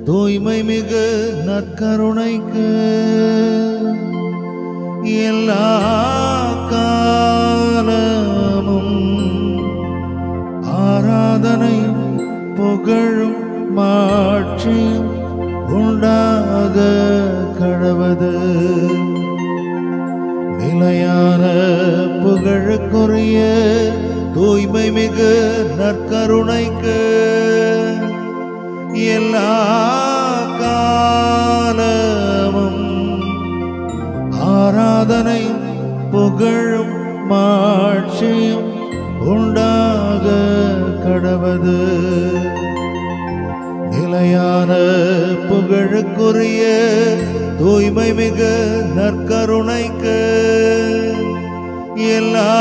தூய்மை மிகு நற்கருணைக்கு எல்லா காலமும் ஆராதனையும் புகழும் மாட்சியும் உண்டாக கடவது. நிலையான புகழுக்குரிய தூய்மை மிகு நற்கருணைக்கு எல்லா காலமும் ஆராதனையும் புகழும் மாட்சியும் உண்டாக கடவது. நிலையான புகழுக்குரிய தூய்மை மிகு நற்கருணைக்கு எல்லா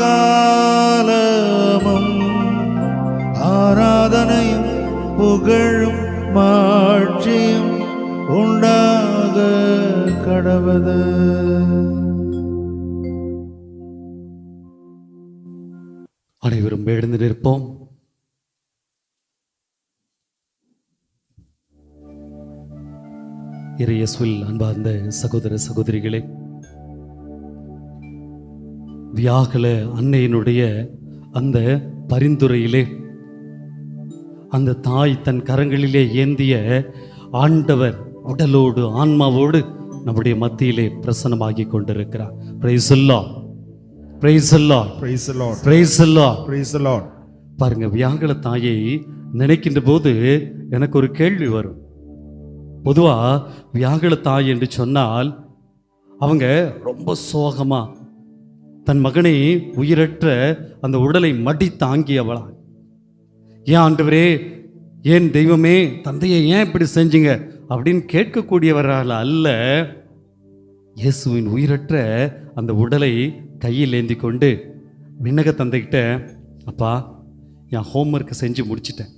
காலமும் ஆராதனையும் புகழும் மாட்சியும் உண்டாக கடவது. அனைவரும் எழுந்து நிற்போம். இறையேசுவில் அன்பார்ந்த சகோதர சகோதரிகளே, வியாகுல அன்னையினுடைய அந்த பரிந்துரையிலே அந்த தாய் தன் கரங்களிலே ஏந்திய ஆண்டவர் உடலோடு ஆன்மாவோடு நம்முடைய மத்தியிலே பிரசன்னமாகி கொண்டிருக்கிறார். Price the lord, praise the lord, praise the lord, praise the lord, praise the Lord. பாருங்க, வியாகுல தாயை நினைக்கின்ற போது எனக்கு ஒரு கேள்வி வரும். பொதுவா வியாகுல தாய் என்று சொன்னால் அவங்க ரொம்ப சோகமா தன் மகனை உயிரற்ற அந்த உடலை மடி தாங்கியவளா, ஏன் ஆண்டவரே, ஏன் தெய்வமே, தந்தையை ஏன் இப்படி செஞ்சீங்க அப்படின்னு கேட்கக்கூடியவரால் அல்ல, இயேசுவின் உயிரற்ற அந்த உடலை கையில் ஏந்தி கொண்டு விண்ணக தந்தைகிட்ட, அப்பா என் ஹோம்ஒர்க்கை செஞ்சு முடிச்சிட்டேன்,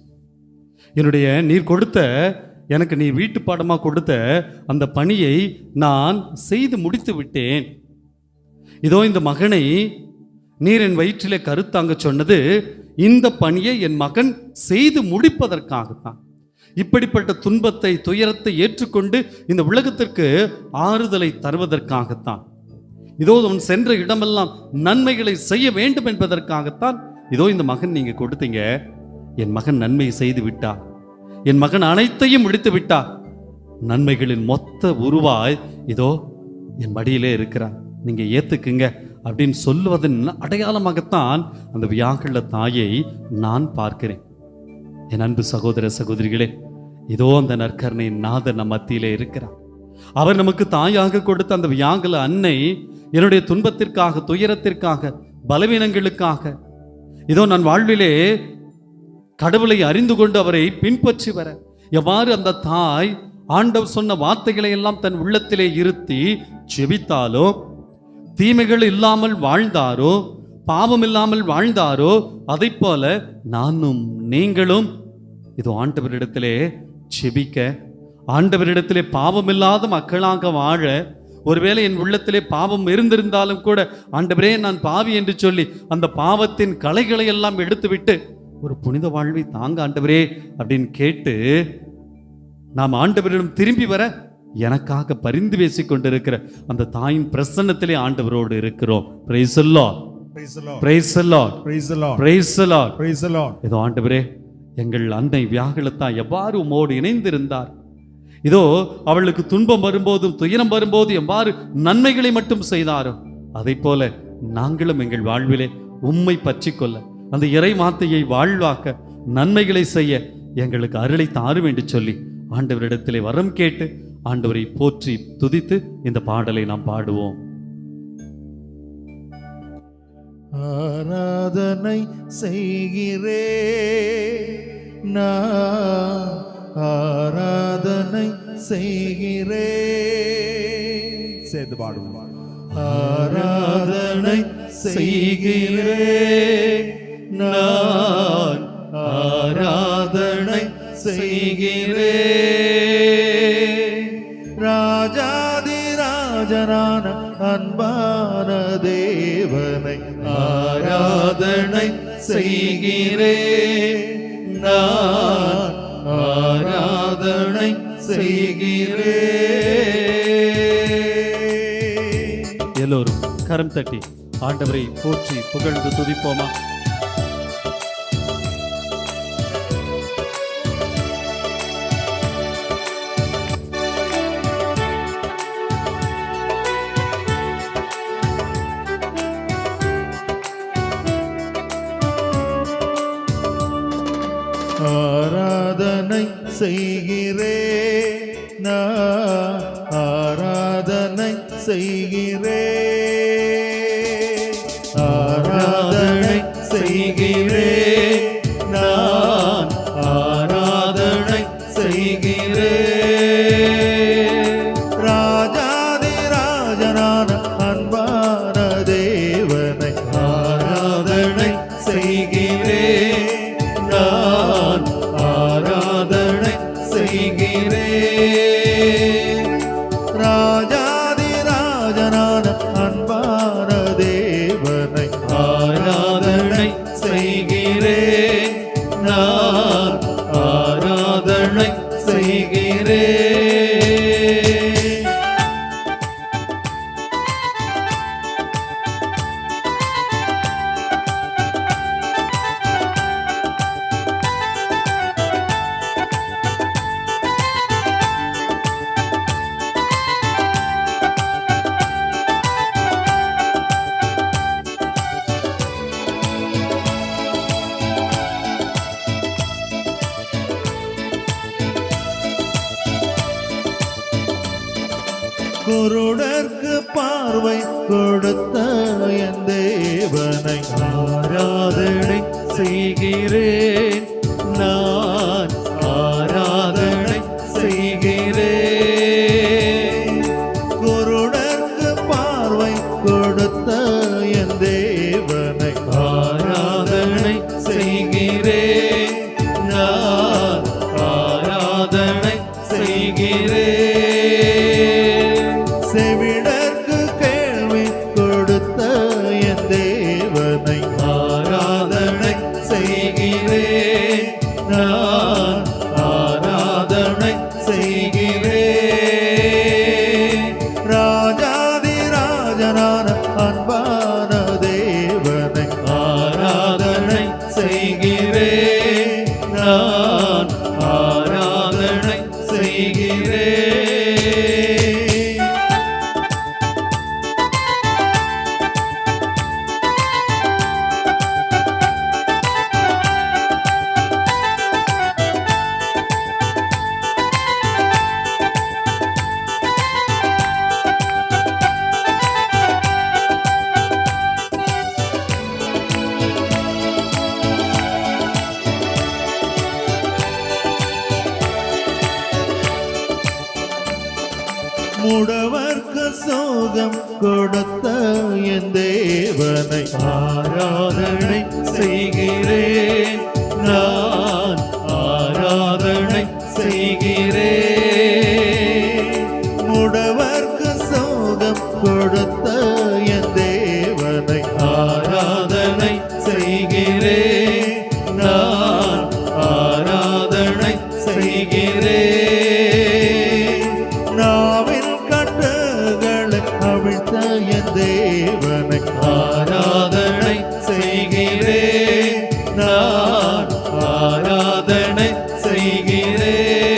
என்னுடைய நீர் கொடுத்த, எனக்கு நீ வீட்டு பாடமாக கொடுத்த அந்த பணியை நான் செய்து முடித்து விட்டேன். இதோ இந்த மகனை நீர் என் வயிற்றிலே கருத்தாங்க சொன்னது இந்த பணியை என் மகன் செய்து முடிப்பதற்காகத்தான். இப்படிப்பட்ட துன்பத்தை துயரத்தை ஏற்றுக்கொண்டு இந்த உலகத்திற்கு ஆறுதலை தருவதற்காகத்தான். இதோ அவன் சென்ற இடமெல்லாம் நன்மைகளை செய்ய வேண்டும் என்பதற்காகத்தான் இதோ இந்த மகன் நீங்க கொடுத்தீங்க. என் மகன் நன்மையை செய்து விட்டார், என் மகன் அனைத்தையும் முடித்து விட்டார், நன்மைகளின் மொத்த உருவாய் இதோ என் மடியிலே இருக்கிறார், நீங்க ஏத்துக்குங்க அப்படின்னு சொல்லுவதன் அடையாளமாகத்தான் அந்த வியாகுல தாயை நான் பார்க்கிறேன். என் அன்பு சகோதர சகோதரிகளே, இதோ அந்த நற்கருணை நாதர் நம் மத்தியிலே இருக்கிறார். அவர் நமக்கு தாயாக கொடுத்த அந்த வியாகுல அன்னை என்னுடைய துன்பத்திற்காக, துயரத்திற்காக, பலவீனங்களுக்காக, இதோ நான் வாழ்விலே கடவுளை அறிந்து கொண்டு அவரை பின்பற்றி வர எவ்வாறு அந்த தாய் ஆண்டவர் சொன்ன வார்த்தைகளை எல்லாம் தன் உள்ளத்திலே இருத்தி ஜெபித்தாலோ, தீமைகள் இல்லாமல் வாழ்ந்தாரோ, பாவம் இல்லாமல் வாழ்ந்தாரோ, அதை போல நானும் நீங்களும் இதோ ஆண்டவரிடத்திலே ஜெபிக்க, ஆண்டவரிடத்திலே பாவம் இல்லாத மக்களாக வாழ, ஒருவேளை என் உள்ளத்திலே பாவம் இருந்திருந்தாலும் கூட ஆண்டவரே நான் பாவி என்று சொல்லி அந்த பாவத்தின் களைகளை எல்லாம் எடுத்துவிட்டு ஒரு புனித வாழ்வை தாங்க ஆண்டவரே அப்படின்னு கேட்டு நாம் ஆண்டவரிடம் திரும்பி வர எனக்காக பரிந்து பேசிக் கொண்டிருக்கிற அந்த தாயின் பிரசன்னத்திலே ஆண்டவரோடு இருக்கிறோம். Price the lord, praise the lord, praise the lord, praise the lord, praise the Lord. இதோ ஆண்டவரே, எங்கள் அன்னை வியாகுலத்தா எவ்வாறு உம்மோடு இணைந்திருந்தார், இதோ அவளுக்கு துன்பம் வரும்போதும் துயரம் போது எவ்வாறு நன்மைகளை மட்டும் செய்தாரோ, அதை போல நாங்களும் எங்கள் வாழ்விலே உம்மை பற்றி கொள்ள, அந்த இறை வார்த்தையை வாழ்வாக்க, நன்மைகளை செய்ய எங்களுக்கு அருளை தாரும் என்று சொல்லி ஆண்டவரிடத்திலே வரம் கேட்டு ஆண்டவரை போற்றி துதித்து இந்த பாடலை நாம் பாடுவோம். ஆராதனை செய்கிறேன் நான், ஆராதனை செய்கிறேன், சேர்ந்து பாடுவோம். ஆராதனை செய்கிறேன் நான், ஆராதனை செய்கிறேன், ராஜாதி ராஜனான அன்பான தேவனை ஆராதனை செய்கிறேன் நான், ஆராதனை ஆராதனை செய்கிறேன். எல்லோரும் கரம் தட்டி ஆண்டவரை போற்றி புகழ்ந்து துதிப்போமா? ஆராதனை செய்கிறேன், நான் ஆராதனை செய்கிறேன். ஆராதனை செய்கிறேன், நான் ஆராதனை செய்கிறேன். ராஜாதி ராஜனான அன்பான தேவனை ஆராதனை செய்கிறேன், நான் ஆராதனை செய்கிறேன். ராஜாதி ராஜனான அன்பான தேவனை ஆராதனை செய்கிறேன், நான் ஆராதனை செய்கிறேன். குருடர்க்கு பார்வை கொடுத்த என் தேவனை ஆராதனை செய்கிறேன், நான் ஆராதனை செய்கிறேன். குருடர்க்கு பார்வை கொடுத்த என் தேவனை ஆராதனை செய்கிறேன், நான் ஆராதனை செய்கிறேன். செவிடர்க்கு கேள்வி கொடுத்த என் தேவனை ஆராதனை செய்கிறேன், நான் ஆராதனை செய்கிறேன். ராஜாதி ராஜனான அன்பான தேவனை ஆராதனை செய்கிறேன், நான் ஆராதனை செய்கிறேன். முடவர்க்கு சோகம் கொடுத்த என் தேவனை ஆராதனை செய்கிறேன், நான் ஆராதனை செய்கிறேன். முடவர்க்கு சோகம் கொடுத்த என் தேவனை ஆராதனை செய்கிறேன், நான் ஆராதனை செய்கிறேன். நாவில் கட்டுகளை அவிழ்த்த என் தேவனை ஆராதனை செய்கிறேன், நான் ஆராதனை செய்கிறேன்.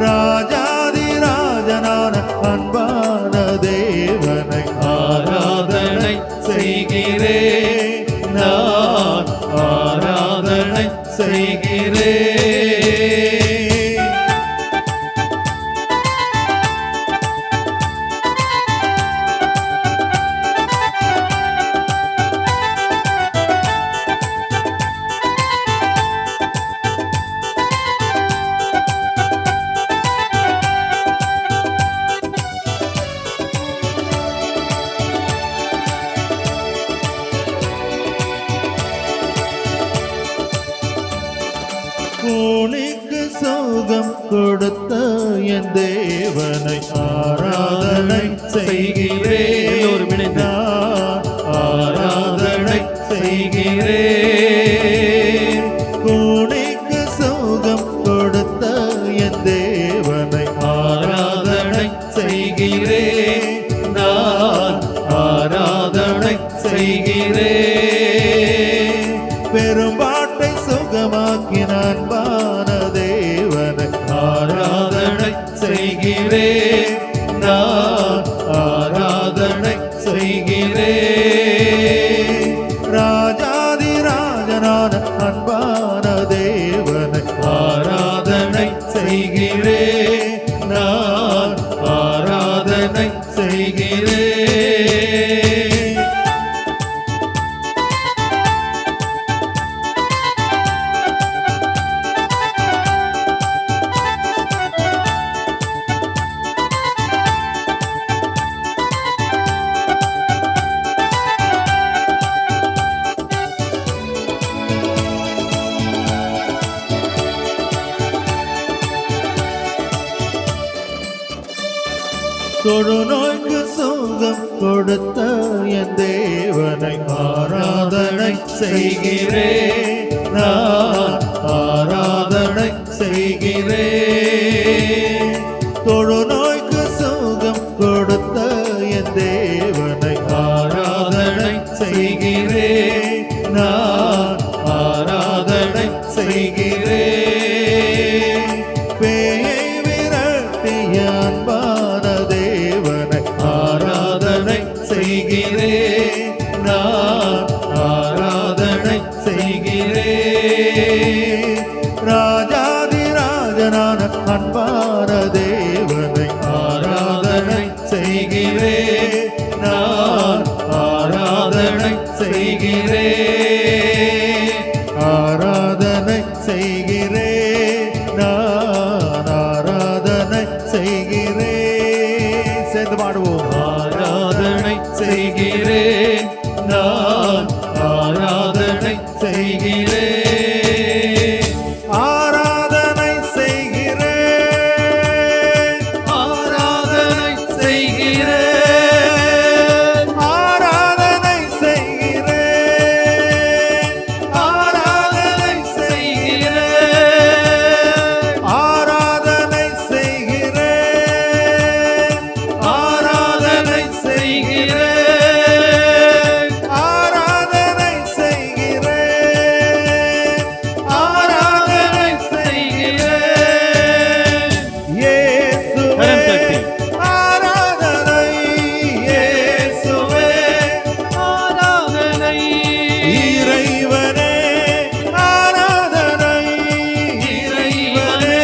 ராஜாதி ராஜனான அன்பான தேவனை ஆராதனை செய்கிறேன், நான் ஆராதனை செய்கிறேன். கூனிக்கு சோகம் கொடுத்த என் தேவனை ஆராதனை செய்கிறேன், எல்லோரும் இணைந்து ஆராதனை செய்கிறேன். கூனிக்கு சோகம் கொடுத்த செய்கிறேன், நான் ஆராதனை செய்கிறேன். ராஜாதி ராஜனான அன்பான தேவனை ஆராதனை செய்கிறேன், நான் ஆராதனை செய்கிறேன். தொழுநோய்க்கு சுகம் கொடுத்த என் தேவனை ஆராதனை செய்கிறேன், நான் ஆராதனை செய்கிறேன். தொழுநோய்க்கு சுகம் கொடுத்த என் தேவனை ஆராதனை செய்கிறேன், நான் ஆராதனை செய்கிறேன். பேயை விரட்டிய அன்பான தேவனை ஆராதனை செய்கிறேன், நான் ஆராதனை செய்கிறேன். ராஜாதி ராஜனான அன்பான தேவனை ஆராதனை செய்கிறேன், நான் ஆராதனை செய்கிறேன். ஆராதனை செய்கிறேன், நான் ஆராதனை செய்கிறேன். சேர்ந்து பாடுவோம். ஆராதனை செய்கிறேன், நான் ஆராதனை செய்கிறேன். ஆராதனை செய்கிறேன், ஆராதனை செய்கிறேன். ஆராதனை செய்கிறேன், ஆராதனை செய்கிறேன். ஆராதனை செய்கிறேன், ஆராதனை செய்கிறேன். ஆராதனை செய்கிறேன், ஆராதனை செய்கிறேன். இயேசுவே ஆராதனை, இயேசுவே ஆராதனை. இறைவனே ஆராதனை, இறைவனே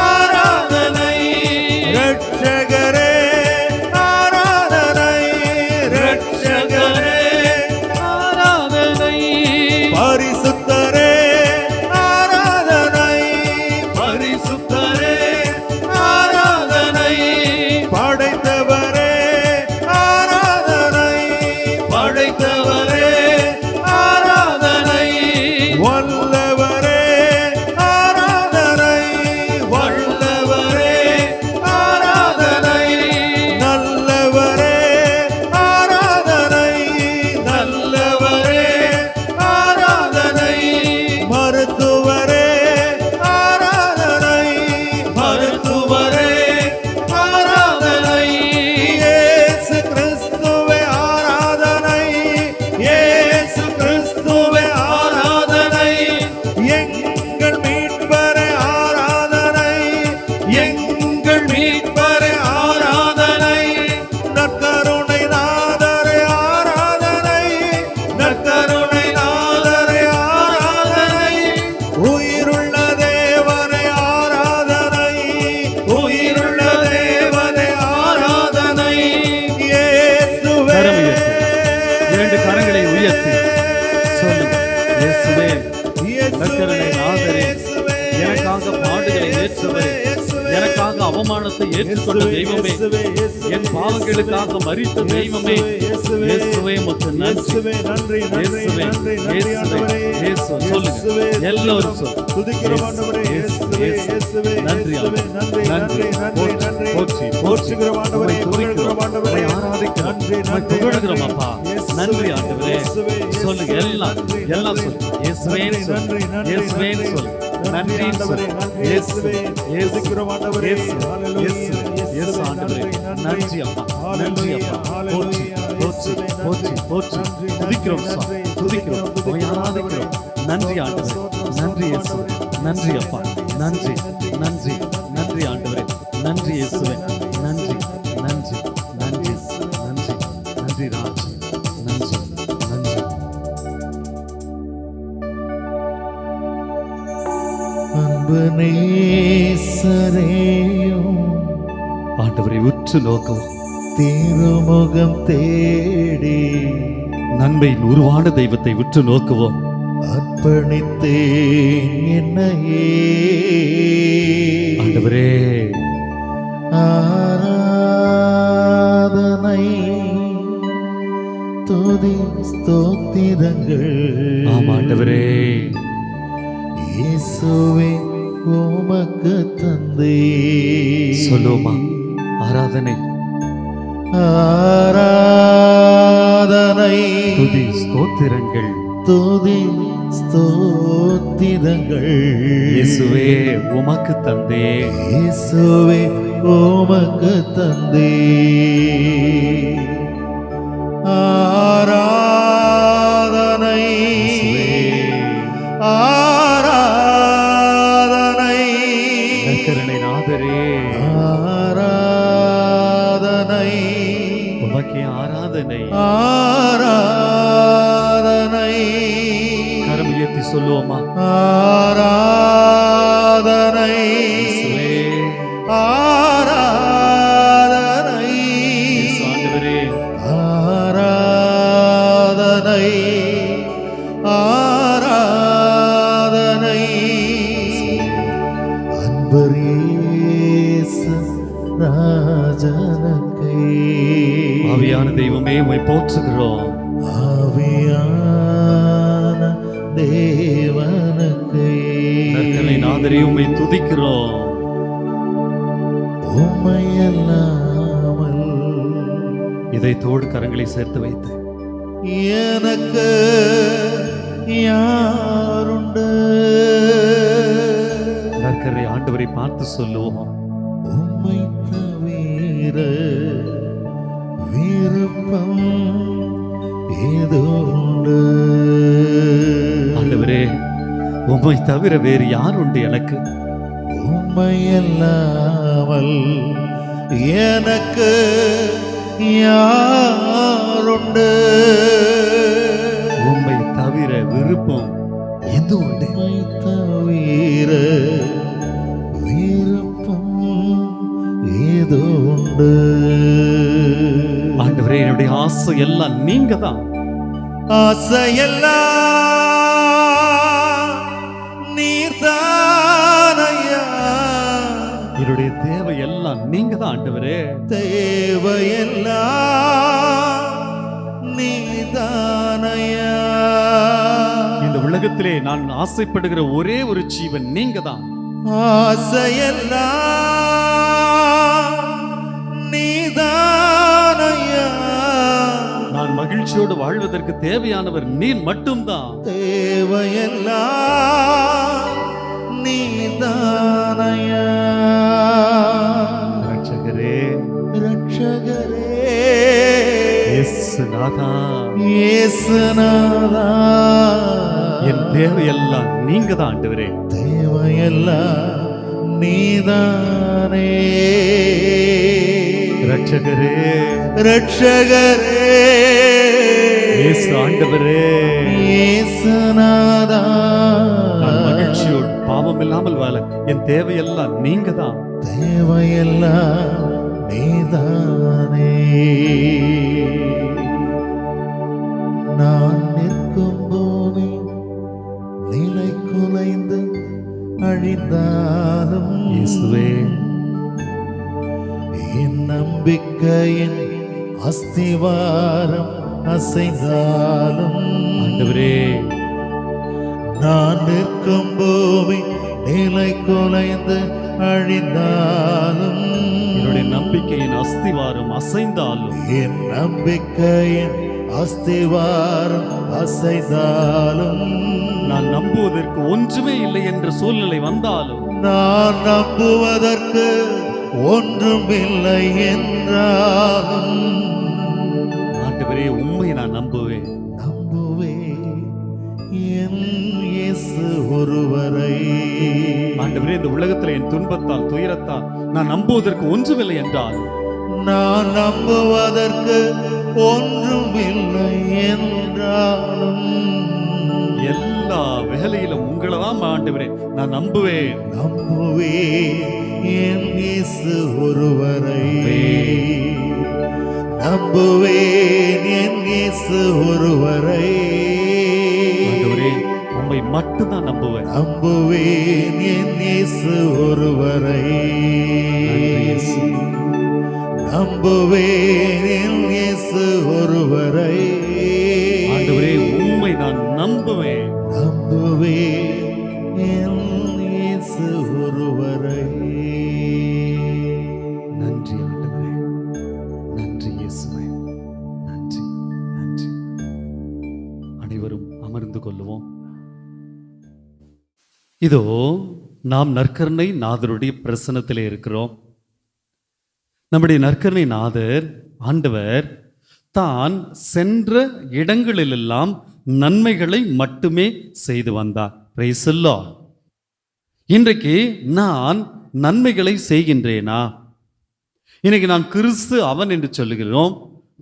ஆராதனை. இரட்சகரே ஆராதனை, இரட்சகரே ஆராதனை. பரிசுத்தரே ஆராதனை, பரிசுத்தரே ஆராதனை. படைத்தவரே ஆராதனை, படைத்தவரே ஆராதனை. வல்லவரே ஆராதனை, வல்லவரே ஆராதனை. நல்லவரே ஆராதனை, நல்லவரே ஆராதனை. மருத்துவரே ஆராதனை, மருத்துவரே ஆராதனை. இயேசு கிறிஸ்துவே ஆராதனை, இயேசு கிறிஸ்துவே ஆராதனை. எங்கள் மீட்பரே ஆராதனை, எங்கள் மீட்பரே ஆராதனை. நற்கருணை நாதரே ஆராதனை, நற்கருணை நாதரே ஆராதனை. உயிருள்ள தேவனே ஆராதனை, உயிருள்ள தேவனே ஆராதனை. இயேசுவே. கரம் உயர்த்தி, இரண்டு கரங்களை உயர்த்தி சொல்லுங்க. இயேசுவே, நற்கருணை நாதரே, எனக்காக பாடுகளை ஏற்றவரே, எனக்காக அவமானத்தை ஏற்றுக்கொண்ட தெய்வமே, என் பாவங்களுக்காக மரித்த தெய்வமே, இயேசுவே உமக்கு நன்றி. இயேசுவே நன்றி, நன்றி, இயேசுவே, நன்றி, நன்றி இயேசுவே, ஆண்டவரே. இயேசுவே, சொல்லுங்க. இயேசுவே, எல்லாரும் சொல்லுங்க. துதிக்கிறோம் ஆண்டவரே. இயேசுவே, இயேசுவே, நன்றி இயேசுவே, நன்றி, நன்றி, நன்றி, நன்றி. போற்றி, போற்றுகிறோம் ஆண்டவரே, உம்மை புகழ்கிறோம் ஆண்டவரே. ஆராதிக்கிறோம், நன்றி, உம்மை நன்றி, புகழ்கிறோம் நன்றி. அப்பா. இயேசுவே, நன்றி ஆண்டவரே. இயேசுவே, சொல்லுங்க இயேசுவே, எல்லாம், நன்றி, எல்லாம் நன்றி. சொல்லுங்க. இயேசுவேன்னு நன்றி, சொல்லுங்க. நன்றி, இயேசுவேன்னு நன்றி. சொல்லுங்க. நன்றி நன்றின்னு ஆண்டவரே, சொல்லுங்க. நன்றி இயேசுவே, இயேசுவே. இயேசு, துதிக்கிறோம் ஆண்டவரே. இயேசு, ஹalleluya, இயேசு, இயேசு இயேசுவே, ஆண்டவரே. நன்றி, நன்றி அப்பா, நன்றி அப்பா. ஹalleluya, போற்றி, போற்றி, இயேசுவே, போற்றி, நன்றி. போற்றி. நன்றி, துதிக்கிறோம் நன்றி, சுவாமி, நன்றி. துதிக்கிறோம், உம்மை ஆராதிக்கிறோம். நன்றி ஆண்டவரே, நன்றி இயேசு, நன்றி அப்பா, நன்றி, நன்றி, நன்றி ஆண்டவரே, நன்றி இயேசுவே. நன்றி நன்றி நன்றி நன்றி நன்றி ராஜ். நன்றி நன்றி. அன்பு நேசரேயும் ஆண்டவரை உற்று நோக்கவும், திருமுகம் தேடி நன்மையின் உருவான தெய்வத்தை உற்று நோக்குவோம். அர்ப்பணித்தேன் என்னையே. ஆண்டவரே, ஆராதனை துதி ஸ்தோத்திரங்கள். ஆமா ஆண்டவரே, இயேசுவே உமக்கு தந்தே. சொல்லுவோமா? ஆராதனை ஆராதனை துதி ஸ்தோத்திரங்கள். துதி ஸ்தோத்திரங்கள். இயேசுவே உமக்கு தந்தே. இயேசுவே உமக்கு தந்தே. ஆராதனை ஆராதனை கருணை நாதரே, ஆராதனை உமக்கே ஆராதனை. ஆராதனை கரம் உயர்த்தி சொல்லுவோமா? ஆராதனை இயேசுவே, ஆராதனை இயேசு ஆண்டவரே, ஆராதனை ஆராதனை அன்பர் இயேசு ராஜனுக்கே. ஆவியான தெய்வமே உம்மை போற்றுகிறோம். ஆவியான தேவனுக்கே. கருணை நாதரே உம்மை துதிக்கிறோம். உம்மை அல்லாமல் இதயத்தோடு கரங்களை சேர்த்து வைத்து எனக்கு யாருண்டு? நற்கரை ஆண்டவரை பார்த்து சொல்லுவோம். உம்மை தவிர விருப்பம் ஏதோ உண்டு? ஆண்டவரே, உம்மை தவிர வேறு யார் உண்டு எனக்கு? உம்மை அல்லாமல் எனக்கு யாருண்டு? உம்மை தவிர விருப்பம் எது உண்டு? உம்மை தவிர விருப்பம் ஏதோ உண்டு? ஆண்டவரே, என்னுடைய ஆசை எல்லாம் நீங்க தான். ஆசையெல்லாம் நீர்தானையா. என்னுடைய தேவை எல்லாம் நீங்க தான் ஆண்டவரே. தேவையெல்லாம் நீதானையா. இந்த உலகத்திலே நான் ஆசைப்படுகிற ஒரே ஒரு ஜீவன் நீங்க தான். ஆசையெல்லாம் நீதானையா. நான் மகிழ்ச்சியோடு வாழ்வதற்கு தேவையானவர் நீர் மட்டும்தான். தேவையெல்லாம் நீதானையா. ரட்சகரே, ரட்சகரே, இயேசுநாதா, இயேசுநாதா. என் தேவையெல்லாம் நீங்க தான் ஆண்டவரே. தேவையெல்லாம் நீதானே. ரட்சகரே, ரட்சகரே, இயேசு ஆண்டவரே, இயேசுநாதா. நான் மகிழ்ச்சியோடு பாவம் இல்லாமல் வாழ என் தேவையெல்லாம் நீங்க தான். தேவையெல்லாம் நீதானே. நான் நிற்கும் பூமி நிலை குலைந்து அழிந்தாலும் இயேசுவே, என் நம்பிக்கையின் அஸ்திவாரம் அசைந்தாலும் ஆண்டவரே, நான் நிற்கும் பூமி நிலை குலைந்து அழிந்தாலும் என்னுடைய நம்பிக்கையின் அஸ்திவாரம் அசைந்தாலும் என் நம்பிக்கையின் அஸ்திவாரம் அசைந்தாலும் நான் நம்புவதற்கு ஒன்றுமே இல்லை என்ற சூழ்நிலை வந்தாலும் நான் நம்புவதற்கு ஒன்றுமில்லை என்றாலும் ஆண்டவரே, உம்மை நான் நம்புவேன். நம்புவே என் இயேசு ஒருவரை. ஆண்டவரே, இந்த உலகத்துல என் துன்பத்தால் துயரத்தால் நான் நம்புவதற்கு ஒன்றுமில்லை என்றால் நான் நம்புவதற்கு ஒன்றுமில்லை என்றாலும் எல்லா வேலையிலும் உங்களை தான் ஆண்டவரே நான் நம்புவேன். நம்புவேன் என் இயேசு ஒருவரை, நம்புவேன் என் இயேசு ஒருவரை, ஆண்டவரே உம்மை மட்டும்தான் நம்புவேன். நம்புவேன் என் இயேசு ஒருவரை, நம்புவேன் என் இயேசு ஒருவரை, ஆண்டவரே உம்மை நான் நம்புவேன். நம்புவேன் என் இயேசு ஒருவரை. நன்றி ஆண்டவரே, நன்றி இயேசுவே, நன்றி நன்றி. அனைவரும் அமர்ந்து கொள்ளுவோம். இதோ நாம் நற்கருணை நாதருடைய பிரசன்னத்திலே இருக்கிறோம். நம்முடைய நற்கருணை நாதர் ஆண்டவர் தான் சென்ற இடங்களிலெல்லாம் நன்மைகளை மட்டுமே செய்து வந்தார். Price the Lord. இன்றைக்கு நான் நன்மைகளை செய்கின்றேனா? இன்னைக்கு நான் கிறிஸ்து அவன் என்று சொல்லுகிறோம்,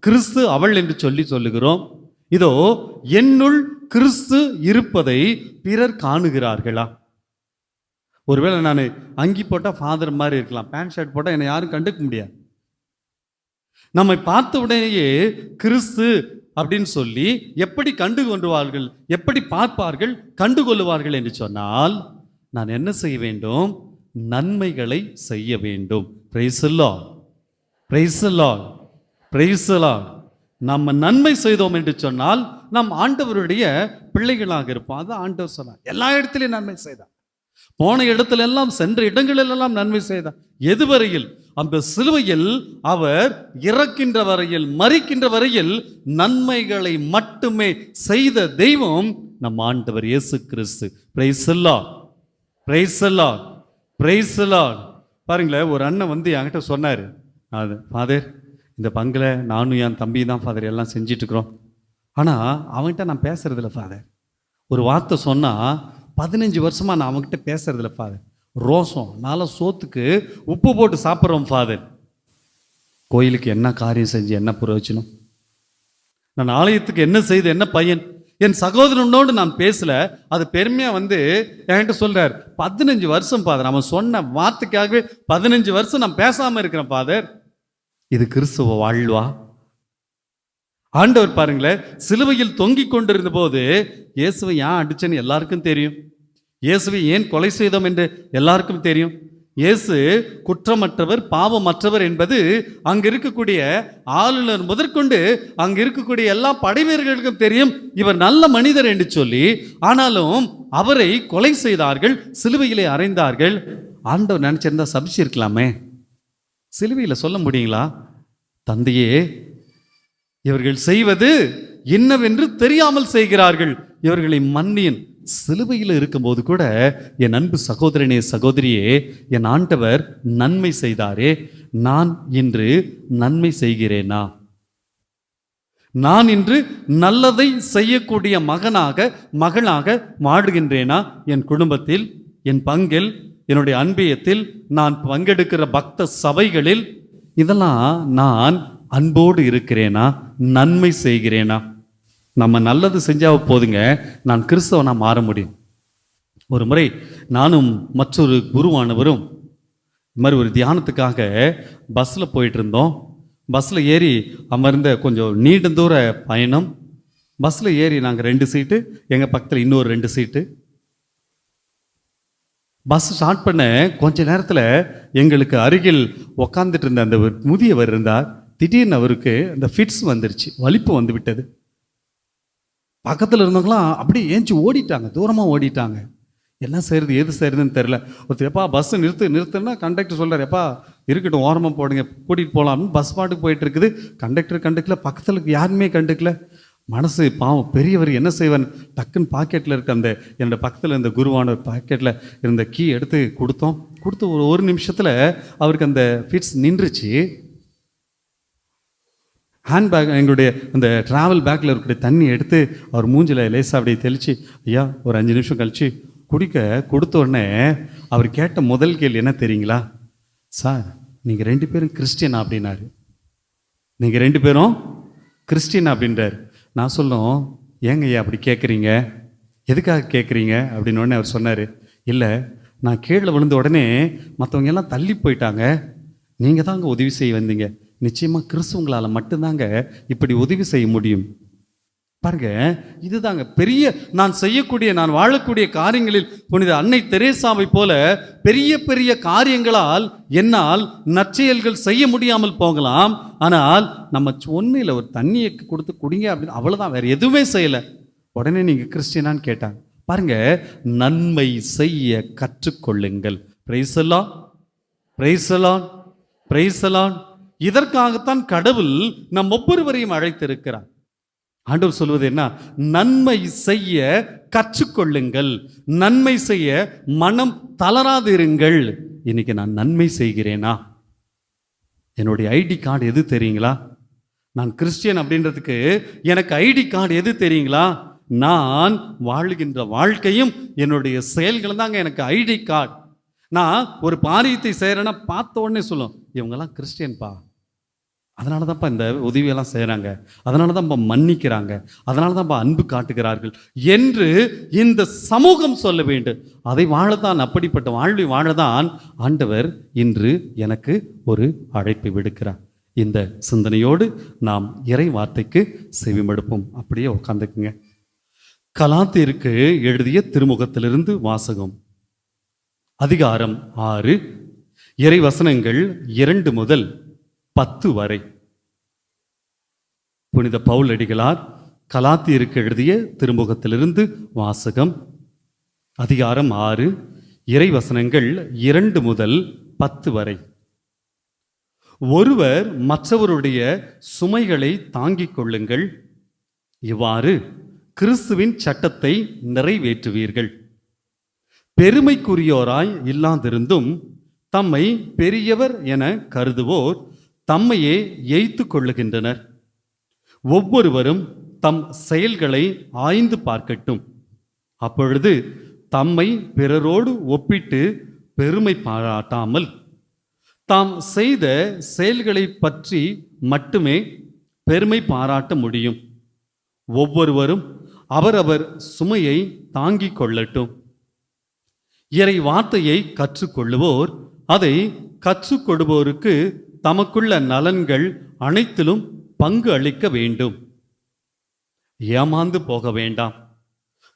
கிறிஸ்து அவள் என்று சொல்லுகிறோம். இதோ என்னுள் கிறிஸ்து இருப்பதை பிறர் காணுகிறார்களா? ஒருவேளை நான் அங்கி போட்டால் ஃபாதர் மாதிரி இருக்கலாம், பேண்ட் ஷர்ட் போட்டால் என்னை யாரும் கண்டுக்க முடியாது. நம்மை பார்த்த உடனேயே கிறிஸ்து அப்படின்னு சொல்லி எப்படி கண்டுகொள்வார்கள், எப்படி பார்ப்பார்கள், கண்டுகொள்வார்கள் என்று சொன்னால் நான் என்ன செய்ய வேண்டும்? நன்மைகளை செய்ய வேண்டும். Price the lord, praise the lord, praise the Lord. நம்ம நன்மை செய்தோம் என்று சொன்னால் நாம் ஆண்டவருடைய பிள்ளைகளாக இருப்போம். அது ஆண்டவர் சொன்னார். எல்லா இடத்திலையும் நன்மை செய்தார். போன இடத்துல எல்லாம், சென்ற இடங்களெல்லாம் நன்மை செய்தார். எதுவரையில்? அந்த சிலுவையில் அவர் இறக்கின்ற வரையில், மரிக்கின்ற வரையில் நன்மைகளை மட்டுமே செய்த தெய்வம் நம் ஆண்டவர் இயேசு கிறிஸ்து. Praise the lord, praise the lord, praise the lord. பாருங்களேன், ஒரு அண்ணன் வந்து என்கிட்ட சொன்னார், அது ஃபாதர் இந்த பங்கில் நானும் என் தம்பி தான் ஃபாதர் எல்லாம் செஞ்சிட்டு இருக்கிறோம், ஆனால் அவன்கிட்ட நான் பேசுறதில்ல ஃபாதர். ஒரு வார்த்தை சொன்னால் 15 வருஷமா நான் அவங்ககிட்ட பேசுறதில்ல ஃபாதர். ரோசம், நாளை சோத்துக்கு உப்பு போட்டு சாப்பிட்றோம் ஃபாதர். கோயிலுக்கு என்ன காரியம் செஞ்சு என்ன பிரயோஜனம்? நான் ஆலயத்துக்கு என்ன செய்து என்ன பையன்? என் சகோதரனோடு நான் பேசல. அது பெருமையா வந்து என்கிட்ட சொல்றார், 15 வருஷம் ஃபாதர், அவன் சொன்ன வார்த்தைக்காகவே 15 வருஷம் நான் பேசாம இருக்கிறேன் ஃபாதர். இது கிறிஸ்துவ வாழ்வா? ஆண்டவர் பாருங்களேன், சிலுவையில் தொங்கிக் கொண்டிருந்த போது இயேசுவை ஏன் அடிச்சேன்னு எல்லாருக்கும் தெரியும். இயேசுவை ஏன் கொலை செய்தோம் என்று எல்லாருக்கும் தெரியும். இயேசு குற்றமற்றவர், பாவமற்றவர் என்பது அங்க இருக்கக்கூடிய ஆளுநர் முதற்கொண்டு அங்க இருக்கக்கூடிய எல்லா படைவீரர்களுக்கும் தெரியும். இவர் நல்ல மனிதர் என்று சொல்லி, ஆனாலும் அவரை கொலை செய்தார்கள், சிலுவையிலே அறைந்தார்கள். ஆண்டவர் நினைச்சிருந்தா சபிச்சிருக்கலாமே. சிலுவையில சொல்ல முடியுங்களா, தந்தையே இவர்கள் செய்வது என்னவென்று தெரியாமல் செய்கிறார்கள், இவர்களை மன்னியும். சிலுவையில் இருக்கும்போது கூட என் அன்பு சகோதரனே சகோதரியே, என் ஆண்டவர் நன்மை செய்தாரே, நான் இன்று நன்மை செய்கிறேனா? நான் இன்று நல்லதை செய்யக்கூடிய மகனாக மகளாக வாழுகின்றேனா? என் குடும்பத்தில், என் பங்கில், என்னுடைய அன்பியத்தில், நான் பங்கெடுக்கிற பக்த சபைகளில் இதெல்லாம் நான் அன்போடு இருக்கிறேனா? நன்மை செய்கிறேனா? நம்ம நல்லது செஞ்சா போதுங்க, நான் கிறிஸ்தவனா மாற முடியும். ஒரு முறை நானும் மற்றொரு குருவானவரும் இது மாதிரி ஒரு தியானத்துக்காக பஸ்ஸில் போயிட்டு இருந்தோம். பஸ்ஸில் ஏறி அமர்ந்த கொஞ்சம் நீண்ட தூர பயணம். பஸ்ஸில் ஏறி நாங்கள் 2 சீட்டு, எங்கள் பக்கத்தில் இன்னொரு 2 சீட்டு. பஸ் ஸ்டார்ட் பண்ண கொஞ்ச நேரத்தில் எங்களுக்கு அருகில் உக்காந்துட்டு இருந்த அந்த முதியவர் இருந்தார். திடீர்னு அவருக்கு அந்த ஃபிட்ஸ் வந்துருச்சு, வலிப்பு வந்து விட்டது. பக்கத்தில் இருந்தவங்களாம் அப்படி ஏஞ்சி ஓடிட்டாங்க, தூரமாக ஓடிட்டாங்க. என்ன செய்யறது ஏது செய்யறதுன்னு தெரில. ஒருத்தர் எப்பா பஸ் நிறுத்துன்னா கண்டக்டர் சொல்கிறார், எப்பா இருக்கட்டும் ஓரமாக போடுங்க, கூட்டிகிட்டு போகலாம்னு பஸ் பாட்டுக்கு போயிட்டு இருக்குது. கண்டக்டர் கண்டுக்கல, பக்கத்தில் யாருமே கண்டுக்கல. மனசு பாவம், பெரியவர் என்ன செய்வார், டக்குன்னு பாக்கெட்டில் இருக்க அந்த என்னோட பக்கத்தில் இருந்த குருவான பாக்கெட்டில் இருந்த கீ எடுத்து கொடுத்து ஒரு நிமிஷத்தில் அவருக்கு அந்த ஃபிட்ஸ் நின்றுச்சு. ஹேண்ட்பேக், எங்களுடைய அந்த ட்ராவல் பேக்கில் இருக்கிற தண்ணி எடுத்து அவர் மூஞ்சில் லேசாக அப்படியே தெளித்து, ஐயா ஒரு 5 நிமிஷம் கழித்து குடிக்க கொடுத்த உடனே அவர் கேட்ட முதல் கேள்வி என்ன தெரியுங்களா? சார் நீங்கள் 2 பேரும் கிறிஸ்டியனா அப்படின்னாரு. நீங்கள் 2 பேரும் கிறிஸ்டியன் அப்படின்றார். நான் சொல்லும், ஏங்க ஐயா அப்படி கேட்குறீங்க, எதுக்காக கேட்குறீங்க அப்படின்னு உடனே அவர் சொன்னார், இல்லை நான் கீழே விழுந்த உடனே மற்றவங்க எல்லாம் தள்ளி போயிட்டாங்க, நீங்கள் தாங்க உதவி செய்ய வந்தீங்க, நிச்சயமாக கிறிஸ்துவங்களால் மட்டும்தாங்க இப்படி உதவி செய்ய முடியும். பாருங்க, இதுதாங்க பெரிய நான் செய்யக்கூடிய, நான் வாழக்கூடிய காரியங்களில் புனித அன்னை தெரேசாவை போல பெரிய பெரிய காரியங்களால் என்னால் நற்செயல்கள் செய்ய முடியாமல் போகலாம். ஆனால் நம்ம ஒன்றும் ஒரு தண்ணியை கொடுத்து குடிங்க அப்படின்னு, அவ்வளோதான், வேற எதுவுமே செய்யலை. உடனே நீங்கள் கிறிஸ்டியனான்னு கேட்டாங்க. பாருங்க, நன்மை செய்ய கற்றுக்கொள்ளுங்கள். பிரைஸ் எல்லாம், பிரைஸ் எல்லாம், பிரைஸ் எல்லாம். இதற்காகத்தான் கடவுள் நம் ஒவ்வொருவரையும் அழைத்திருக்கிறார். ஆண்டவர் சொல்வது என்ன? நன்மை செய்ய கற்றுக்கொள்ளுங்கள், நன்மை செய்ய மனம் தளராதிருங்கள். இன்னைக்கு நான் நன்மை செய்கிறேனா? என்னுடைய ஐடி கார்டு எது தெரியுங்களா? நான் கிறிஸ்டியன் அப்படின்றதுக்கு எனக்கு ஐடி கார்டு எது தெரியுங்களா? நான் வாழ்கின்ற வாழ்க்கையும் என்னுடைய செயல்கள் தாங்க எனக்கு ஐடி கார்டு. நான் ஒரு பாரியத்தை செய்கிறேன்னா பார்த்த உடனே சொல்லும், இவங்கெல்லாம் கிறிஸ்டியன்பா, அதனால தான்ப்பா இந்த உதவியெல்லாம் செய்கிறாங்க, அதனால தான்ப்பா மன்னிக்கிறாங்க, அதனால தான்ப்பா அன்பு காட்டுகிறார்கள் என்று இந்த சமூகம் சொல்ல வேண்டும். அதை வாழத்தான், அப்படிப்பட்ட வாழ்வை வாழதான் ஆண்டவர் இன்று எனக்கு ஒரு அழைப்பை விடுக்கிறார். இந்த சிந்தனையோடு நாம் இறை வார்த்தைக்கு செவிமடுப்போம். அப்படியே உட்காந்துக்குங்க. கலாத்தியருக்கு எழுதிய திருமுகத்திலிருந்து வாசகம். அதிகாரம் 6, இறை வசனங்கள் 2 முதல் 10 வரை. புனித பவுல் அடிகளார் கலாத்தியருக்கு எழுதிய திருமுகத்திலிருந்து வாசகம். அதிகாரம் 6, இறை வசனங்கள் 2 முதல் 10 வரை. ஒருவர் மற்றவருடைய சுமைகளை தாங்கிக் கொள்ளுங்கள், இவ்வாறு கிறிஸ்துவின் சட்டத்தை நிறைவேற்றுவீர்கள். பெருமைக்குரியோராய் இல்லாதிருந்தும் தம்மை பெரியவர் என கருதுவோர் தம்மையே ஏய்த்து கொள்ளுகின்றனர். ஒவ்வொருவரும் தம் செயல்களை ஆய்ந்து பார்க்கட்டும். அப்பொழுது தம்மை பிறரோடு ஒப்பிட்டு பெருமை பாராட்டாமல் தாம் செய்த செயல்களை பற்றி மட்டுமே பெருமை பாராட்ட முடியும். ஒவ்வொருவரும் அவரவர் சுமையை தாங்கிக் கொள்ளட்டும். இறை வார்த்தையை கற்றுக்கொள்ளுவோர் அதை கற்றுக் கொடுப்போருக்கு தமக்குள்ள நலன்கள் அனைத்திலும் பங்கு அளிக்க வேண்டும். ஏமாந்து போக வேண்டாம்.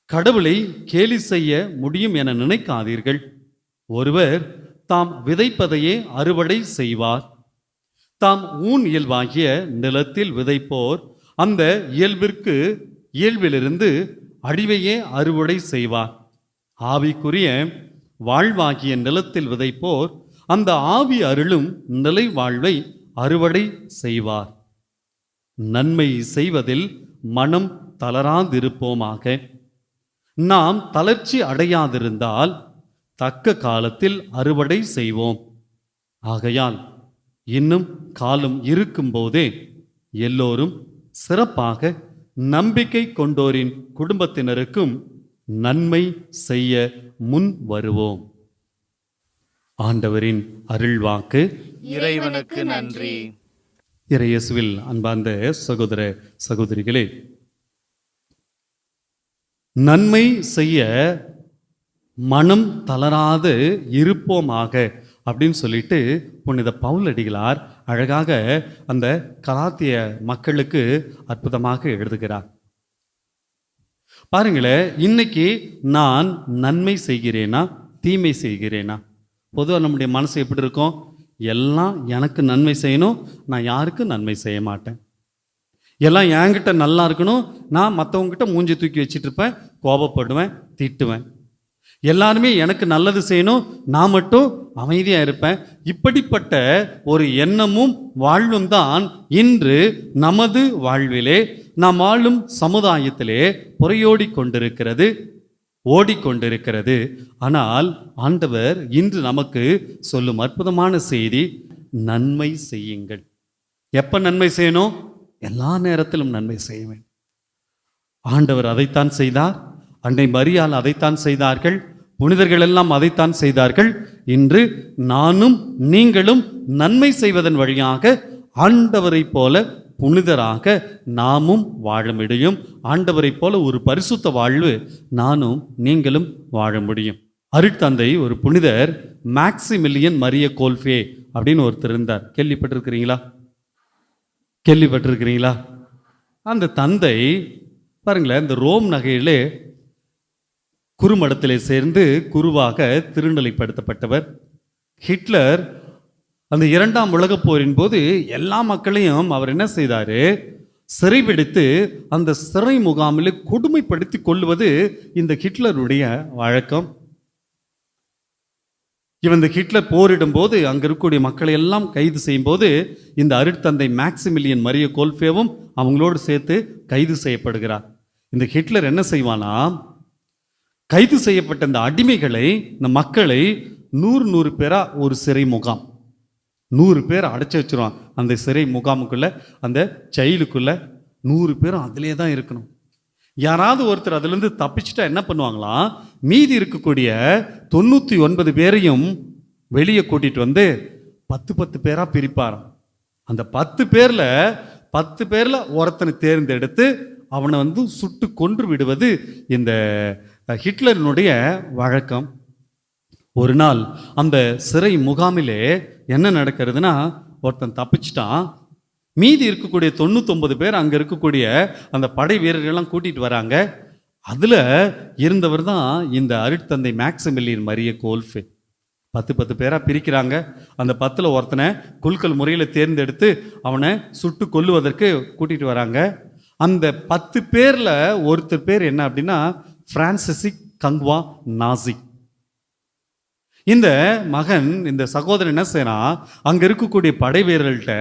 கடவுளை கேலி செய்ய முடியும் என நினைக்காதீர்கள். ஒருவர் தாம் விதைப்பதையே அறுவடை செய்வார். தாம் ஊன் இயல்பாகிய நிலத்தில் விதைப்போர் அந்த இயல்பிலிருந்து அழிவையே அறுவடை செய்வார். ஆவிக்குரிய வாழ்வாகிய நிலத்தில் விதைப்போர் அந்த ஆவி அருளும் நிலை வாழ்வை அறுவடை செய்வார். நன்மை செய்வதில் மனம் தளராதிருப்போமாக. நாம் தளர்ச்சி அடையாதிருந்தால் தக்க காலத்தில் அறுவடை செய்வோம். ஆகையால் இன்னும் காலம் இருக்கும்போதே எல்லோரும் சிறப்பாக நம்பிக்கை கொண்டோரின் குடும்பத்தினருக்கும் நன்மை செய்ய முன் வருவோம். ஆண்டவரின் அருள்வாக்கு. இறைவனுக்கு நன்றி. இறையேசுவில் அன்பார்ந்த சகோதர சகோதரிகளே, நன்மை செய்ய மனம் தளராது இருப்போமாக அப்படின்னு சொல்லிட்டு புனித பவுல் அடிகளார் அழகாக அந்த கலாத்திய மக்களுக்கு அற்புதமாக எழுதுகிறார். பாருங்களேன், இன்னைக்கு நான் நன்மை செய்கிறேனா தீமை செய்கிறேனா? பொதுவாக நம்முடைய மனசு எப்படி இருக்கும்? எல்லாம் எனக்கு நன்மை செய்யணும், நான் யாருக்கும் நன்மை செய்ய மாட்டேன். எல்லாம் என்கிட்ட நல்லா இருக்கணும், நான் மற்றவங்ககிட்ட மூஞ்சி தூக்கி வச்சுட்டு இருப்பேன், கோபப்படுவேன், திட்டுவேன். எல்லாருமே எனக்கு நல்லது செய்யணும், நான் மட்டும் அமைதியாக இருப்பேன். இப்படிப்பட்ட ஒரு எண்ணமும் வாழ்வும் தான் இன்று நமது வாழ்விலே, நாம் வாழும் சமுதாயத்திலே புறையோடி கொண்டிருக்கிறது, ஓடிக்கொண்டிருக்கிறது. ஆனால் ஆண்டவர் இன்று நமக்கு சொல்லும் அற்புதமான செய்தி, நன்மை செய்யுங்கள். எப்ப நன்மை செய்யணும்? எல்லா நேரத்திலும் நன்மை செய்ய வேண்டும். ஆண்டவர் அதைத்தான் செய்தார். அன்னை மரியாள் அதைத்தான் செய்தார்கள். புனிதர்கள் எல்லாம் அதைத்தான் செய்தார்கள். இன்று நானும் நீங்களும் நன்மை செய்வதன் வழியாக ஆண்டவரை போல புனிதராக நாமும் வாழ முடியும். ஆண்டவரை போல ஒரு பரிசுத்த வாழ்வு நானும் நீங்களும் வாழ முடியும். அருட்தந்தை ஒரு புனிதர் மேக்சிமிலியன் மரிய கோல்ஃபே அப்படின்னு ஒருத்தர் இருந்தார். கேள்விப்பட்டிருக்கிறீங்களா? அந்த தந்தை பாருங்களேன், இந்த ரோம் நகையிலே குறுமடத்திலே சேர்ந்து குருவாக திருநிலைப்படுத்தப்பட்டவர். ஹிட்லர் அந்த 2ஆம் உலகப் போரின் போது எல்லா மக்களையும் அவர் என்ன செய்தாரு, சிறைபிடித்து அந்த சிறை முகாமில் கொடுமைப்படுத்தி கொள்வது இந்த ஹிட்லருடைய வழக்கம். இந்த ஹிட்லர் போரிடும் போது அங்க இருக்கக்கூடிய மக்களை எல்லாம் கைது செய்யும் போது இந்த அருட்தந்தை மேக்சிமிலியன் மரிய கோல்ஃபேவும் அவங்களோடு சேர்த்து கைது செய்யப்படுகிறார். இந்த ஹிட்லர் என்ன செய்வானா, கைது செய்யப்பட்ட இந்த அடிமைகளை, இந்த மக்களை 100 பேரா ஒரு சிறை முகாம் 100 பேர் அடைச்சி வச்சிருவான். அந்த சிறை முகாமுக்குள்ள, அந்த ஜெயிலுக்குள்ள 100 பேரும் அதிலே தான் இருக்கணும். யாராவது ஒருத்தர் அதுலேருந்து தப்பிச்சுட்டா என்ன பண்ணுவாங்களாம், மீதி இருக்கக்கூடிய 99 பேரையும் வெளியே கூட்டிட்டு வந்து 10 பேரா பிரிப்பாராம். அந்த 10 பேர்ல ஒருத்தனை தேர்ந்தெடுத்து அவனை சுட்டு கொன்று விடுவது இந்த ஹிட்லரினுடைய வழக்கம். ஒரு நாள் அந்த சிறை முகாமிலே என்ன நடக்கிறதுனா, ஒருத்தன் தப்பிச்சிட்டான். மீதி இருக்கக்கூடிய 99 பேர் அங்க இருக்கக்கூடிய அந்த படை வீரர்கள்லாம் கூட்டிட்டு வராங்க. அதுல இருந்தவர் தான் இந்த அருட்தந்தை மேக்சிமிலியன் மரிய கோல்ஃபே. 10 பேரா பிரிக்கிறாங்க. அந்த 10ல் ஒருத்தனை குலுக்கல் முறையில் தேர்ந்தெடுத்து அவனை சுட்டு கொல்லுவதற்கு கூட்டிட்டு வராங்க. அந்த 10 பேர்ல ஒருத்தர் பேர் என்ன அப்படின்னா பிரான்சிஸ் கங்வா நாசி. இந்த மகன், இந்த சகோதரன் என்ன செய்யறான், அங்க இருக்கக்கூடிய படை வீரர்கள்ட்ட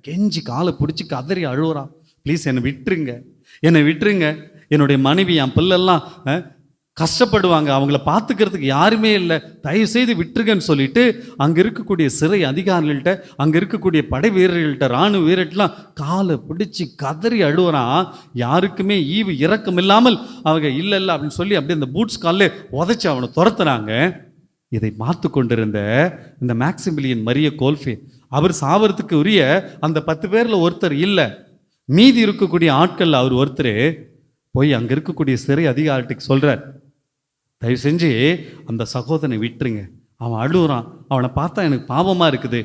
கெஞ்சி காலை பிடிச்சி கதறி அழுவுறான். ப்ளீஸ் என்னை விட்டுருங்க, என்னுடைய மனைவி, என் பிள்ளெல்லாம் கஷ்டப்படுவாங்க, அவங்கள பார்த்துக்கிறதுக்கு யாருமே இல்லை, தயவு செய்து விட்டுருங்கன்னு சொல்லிட்டு அங்க இருக்கக்கூடிய சிறை அதிகாரிகள்கிட்ட, அங்க இருக்கக்கூடிய படை வீரர்கள்ட்ட, இராணுவ வீரர்கள்லாம் காலை பிடிச்சி கதறி அழுவுறான். யாருக்குமே ஈவு இரக்கம் இல்லாமல் அவங்க இல்லை அப்படின்னு சொல்லி அப்படியே அந்த பூட்ஸ் காலில் உதைச்சி அவனை துரத்துறாங்க. இதை பார்த்து கொண்டிருந்த இந்த மேக்சிமிலியன் மரிய கோல்ஃபே, அவர் சாவறதுக்கு உரிய அந்த 10 பேர்ல ஒருத்தர் இல்லை, மீதி இருக்கக்கூடிய ஆட்கள் அவர் ஒருத்தர் போய் அங்க இருக்கக்கூடிய சிறை அதிகாரிக்கு சொல்றார், தயவு செஞ்சு அந்த சகோதரனை விட்டுருங்க, அவன் அழுகுறான், அவனை பார்த்தா எனக்கு பாவமா இருக்குது,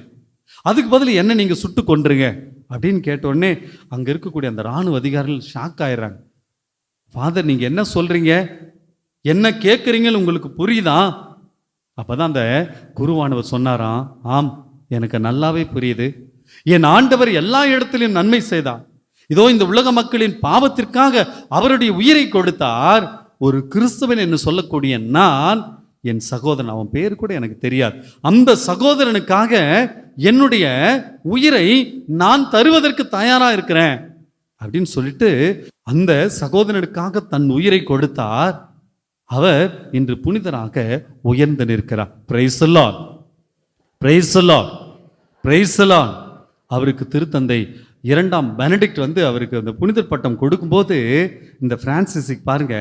அதுக்கு பதில் என்ன நீங்க சுட்டு கொன்றுங்க அப்படின்னு கேட்டோடனே அங்க இருக்கக்கூடிய அந்த இராணுவ அதிகாரிகள் ஷாக் ஆயிடுறாங்க. ஃபாதர், நீங்க என்ன சொல்றீங்க, என்ன கேட்குறீங்கன்னு உங்களுக்கு புரியுதா? அப்பதான் அந்த குருவானவர் சொன்னாராம், ஆம், எனக்கு நல்லாவே புரியுது. என் ஆண்டவர் எல்லா இடத்திலும் நன்மை செய்தார். இதோ இந்த உலக மக்களின் பாவத்திற்காக அவருடைய உயிரை கொடுத்தார். ஒரு கிறிஸ்தவன் என்று சொல்லக்கூடிய நான், என் சகோதரன், அவன் பேர் கூட எனக்கு தெரியாது, அந்த சகோதரனுக்காக என்னுடைய உயிரை நான் தருவதற்கு தயாரா இருக்கிறேன் அப்படின்னு சொல்லிட்டு அந்த சகோதரனுக்காக தன் உயிரை கொடுத்தார். அவர் இன்று புனிதராக உயர்ந்து நிற்கிறார். Price the lord, praise the lord, praise the Lord. அவருக்கு திருத்தந்தை 2ஆம் பெனடிக்ட் அவருக்கு அந்த புனிதர் பட்டம் கொடுக்கும்போது இந்த பிரான்சிஸுக்கு பாருங்க,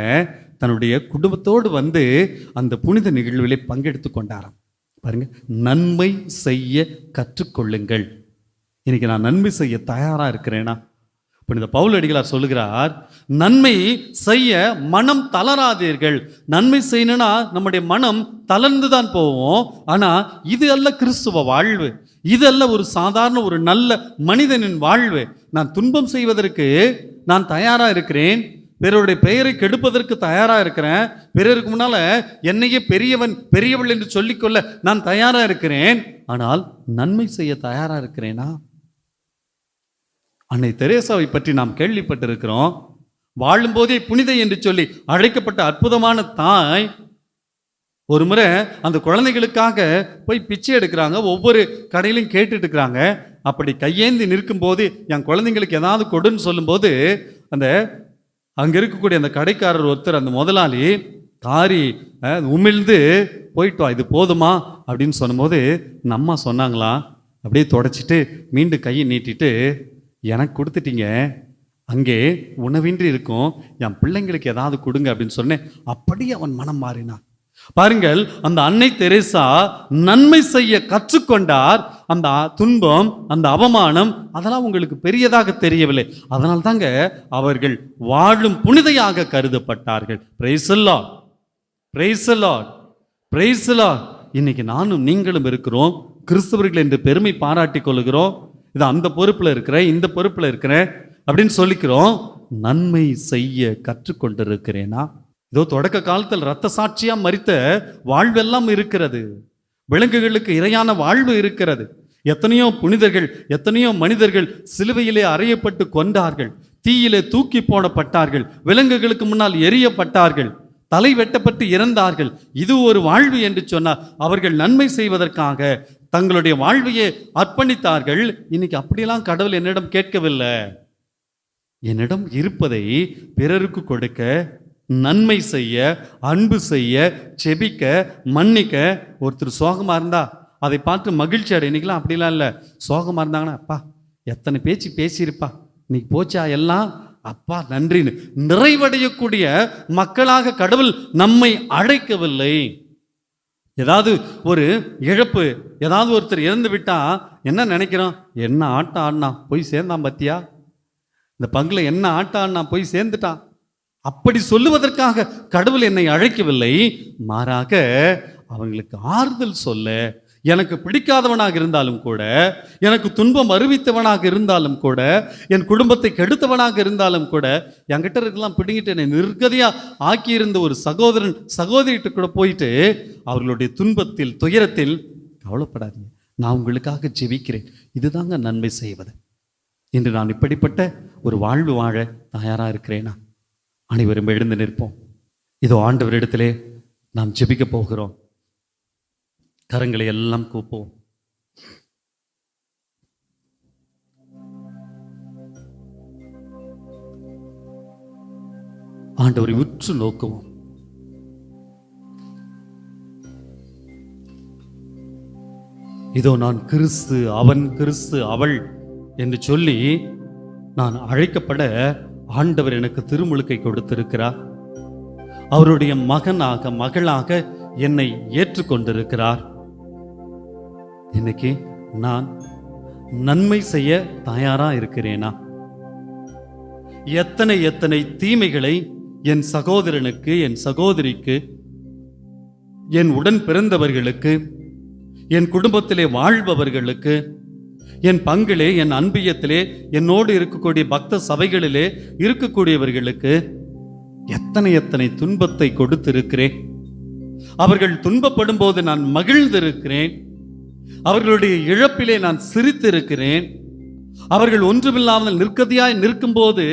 தன்னுடைய குடும்பத்தோடு அந்த புனித நிகழ்விலே பங்கெடுத்து கொண்டாராம். பாருங்க, நன்மை செய்ய கற்றுக்கொள்ளுங்கள். இன்னைக்கு நான் நன்மை செய்ய தயாரா இருக்கிறேனா? புனித பவுல் அடிகளார் சொல்லுகிறார், நன்மை செய்ய மனம் தளராதீர்கள். நன்மை செய்யணும்னா நம்முடைய மனம் தளர்ந்துதான் போவோம். ஆனா இது அல்ல கிறிஸ்துவ வாழ்வு, இது அல்ல ஒரு சாதாரண ஒரு நல்ல மனிதனின் வாழ்வு. நான் துன்பம் செய்வதற்கு நான் தயாரா இருக்கிறேன், பிறருடைய பெயரை கெடுப்பதற்கு தயாரா இருக்கிறேன், பிறருக்கு முன்னால என்னையே பெரியவன் பெரியவள் என்று சொல்லிக்கொள்ள நான் தயாரா இருக்கிறேன். ஆனால் நன்மை செய்ய தயாரா இருக்கிறேனா? அன்னை தெரேசாவை பற்றி நாம் கேள்விப்பட்டிருக்கிறோம். வாழும்போதே புனிதை என்று சொல்லி அழைக்கப்பட்ட அற்புதமான தாய் ஒரு முறை அந்த குழந்தைகளுக்காக போய் பிச்சை எடுக்கிறாங்க. ஒவ்வொரு கடையிலும் கேட்டுட்டு இருக்கிறாங்க. அப்படி கையேந்தி நிற்கும் போது, என் குழந்தைங்களுக்கு ஏதாவது கொடுன்னு சொல்லும்போது, அந்த அங்க இருக்கக்கூடிய அந்த கடைக்காரர் ஒருத்தர், அந்த முதலாளி காரி உமிழ்ந்து போயிட்டு வா, இது போதுமா அப்படின்னு சொன்னபோது இந்த அம்மா சொன்னாங்களா, அப்படியே தொடச்சிட்டு மீண்டும் கையை நீட்டிட்டு, எனக்கு கொடுத்துட்டீங்க, அங்கே உணவின்றி இருக்கும், என் பிள்ளைங்களுக்கு ஏதாவது கொடுங்க அப்படின்னு சொன்னேன். அப்படியே அவன் மனம் மாறினான். பாருங்கள், அந்த அன்னை தெரேசா நன்மை செய்ய கற்றுக்கொண்டார். அந்த துன்பம், அந்த அவமானம் அதெல்லாம் உங்களுக்கு பெரியதாக தெரியவில்லை. அதனால் தாங்க அவர்கள் வாழும் புனிதையாக கருதப்பட்டார்கள். Praise the lord, praise the lord, praise the lord. இன்னைக்கு நானும் நீங்களும் இருக்கிறோம் கிறிஸ்தவர்கள் என்று பெருமை பாராட்டி கொள்கிறோம். இது அந்த பொறுப்புல இருக்கிறேன், இந்த பொறுப்புல இருக்கிறேன் அப்படின்னு சொல்லிக்கிறோம். நன்மை செய்ய கற்றுக்கொண்டிருக்கிறேனா? இதோ தொடக்க காலத்தில் இரத்த சாட்சியா மரித்த வாழ்வெல்லாம் இருக்கிறது. விலங்குகளுக்கு இறையான வாழ்வு இருக்கிறது. எத்தனையோ புனிதர்கள், எத்தனையோ மனிதர்கள் சிலுவையிலே அறையப்பட்டு கொண்டார்கள், தீயிலே தூக்கி போடப்பட்டார்கள், விலங்குகளுக்கு முன்னால் எரியப்பட்டார்கள், தலை வெட்டப்பட்டு இறந்தார்கள். இது ஒரு வாழ்வு என்று சொன்னார். அவர்கள் நன்மை செய்வதற்காக தங்களுடைய வாழ்வையே அர்ப்பணித்தார்கள். இன்னைக்கு அப்படியெல்லாம் கடவுள் என்னிடம் கேட்கவில்லை. என்னிடம் இருப்பதை பிறருக்கு கொடுக்க, நன்மை செய்ய, அன்பு செய்ய, செபிக்க, மன்னிக்க. ஒருத்தர் சோகமா இருந்தா அதை பார்த்து மகிழ்ச்சி அடை. இன்னைக்கெல்லாம் அப்படிலாம் இல்லை. சோகமா இருந்தாங்கன்னா, அப்பா எத்தனை பேச்சு பேசியிருப்பா, இன்னைக்கு போச்சா எல்லாம், அப்பா நன்றின்னு நிறைவடையக்கூடிய மக்களாக கடவுள் நம்மை அழைக்கவில்லை. ஏதாவது ஒரு இழப்பு, ஏதாவது ஒருத்தர் இறந்து விட்டா என்ன நினைக்கிறோம்? என்ன ஆட்டம் ஆடினா போய் சேர்ந்தான் பத்தியா, இந்த பங்குல என்ன ஆட்டம் ஆடினா போய் சேர்ந்துட்டான். அப்படி சொல்லுவதற்காக கடவுள் என்னை அழைக்கவில்லை. மாறாக அவங்களுக்கு ஆறுதல் சொல்ல, எனக்கு பிடிக்காதவனாக இருந்தாலும் கூட, எனக்கு துன்பம் அறிவித்தவனாக இருந்தாலும் கூட, என் குடும்பத்தை கெடுத்தவனாக இருந்தாலும் கூட, என்கிட்ட இருக்கலாம் பிடிங்கிட்டு என்னை நிர்கதியா ஆக்கியிருந்த ஒரு சகோதரன் சகோதரிகிட்ட கூட போயிட்டு அவர்களுடைய துன்பத்தில் துயரத்தில், கவலைப்படாதீங்க, நான் உங்களுக்காக ஜெபிக்கிறேன், இதுதாங்க நன்மை செய்வது. இன்று நான் இப்படிப்பட்ட ஒரு வாழ்வு வாழ தயாரா இருக்கிறேனா? அனைவரும் எழுந்து நிற்போம். இதோ ஆண்டவரிடத்திலே நாம் ஜெபிக்க போகிறோம். கரங்களை எல்லாம் கூப்போம். ஆண்டவரை உற்று நோக்குவோம். இதோ நான் கிறிஸ்து, அவன் கிறிஸ்து, அவள் என்று சொல்லி நான் அழைக்கப்பட ஆண்டவர் எனக்கு திருமுழுக்கை கொடுத்திருக்கிறார். அவருடைய மகனாக, மகளாக என்னை ஏற்றுக்கொண்டிருக்கிறார். இன்னைக்கு நான் நன்மை செய்ய தயாரா இருக்கிறேனா? எத்தனை எத்தனை தீமைகளை என் சகோதரனுக்கு, என் சகோதரிக்கு, என் உடன் பிறந்தவர்களுக்கு, என் குடும்பத்திலே வாழ்பவர்களுக்கு, என் பங்கிலே, என் அன்பியத்திலே, என்னோடு இருக்கக்கூடிய பக்த சபைகளிலே இருக்கக்கூடியவர்களுக்கு எத்தனை எத்தனை துன்பத்தை கொடுத்திருக்கிறேன். அவர்கள் துன்பப்படும் போது நான் மகிழ்ந்திருக்கிறேன். அவர்களுடைய இழப்பிலே நான் சிரித்திருக்கிறேன். அவர்கள் ஒன்றுமில்லாமல் நிற்கதியாய் நிற்கும் போது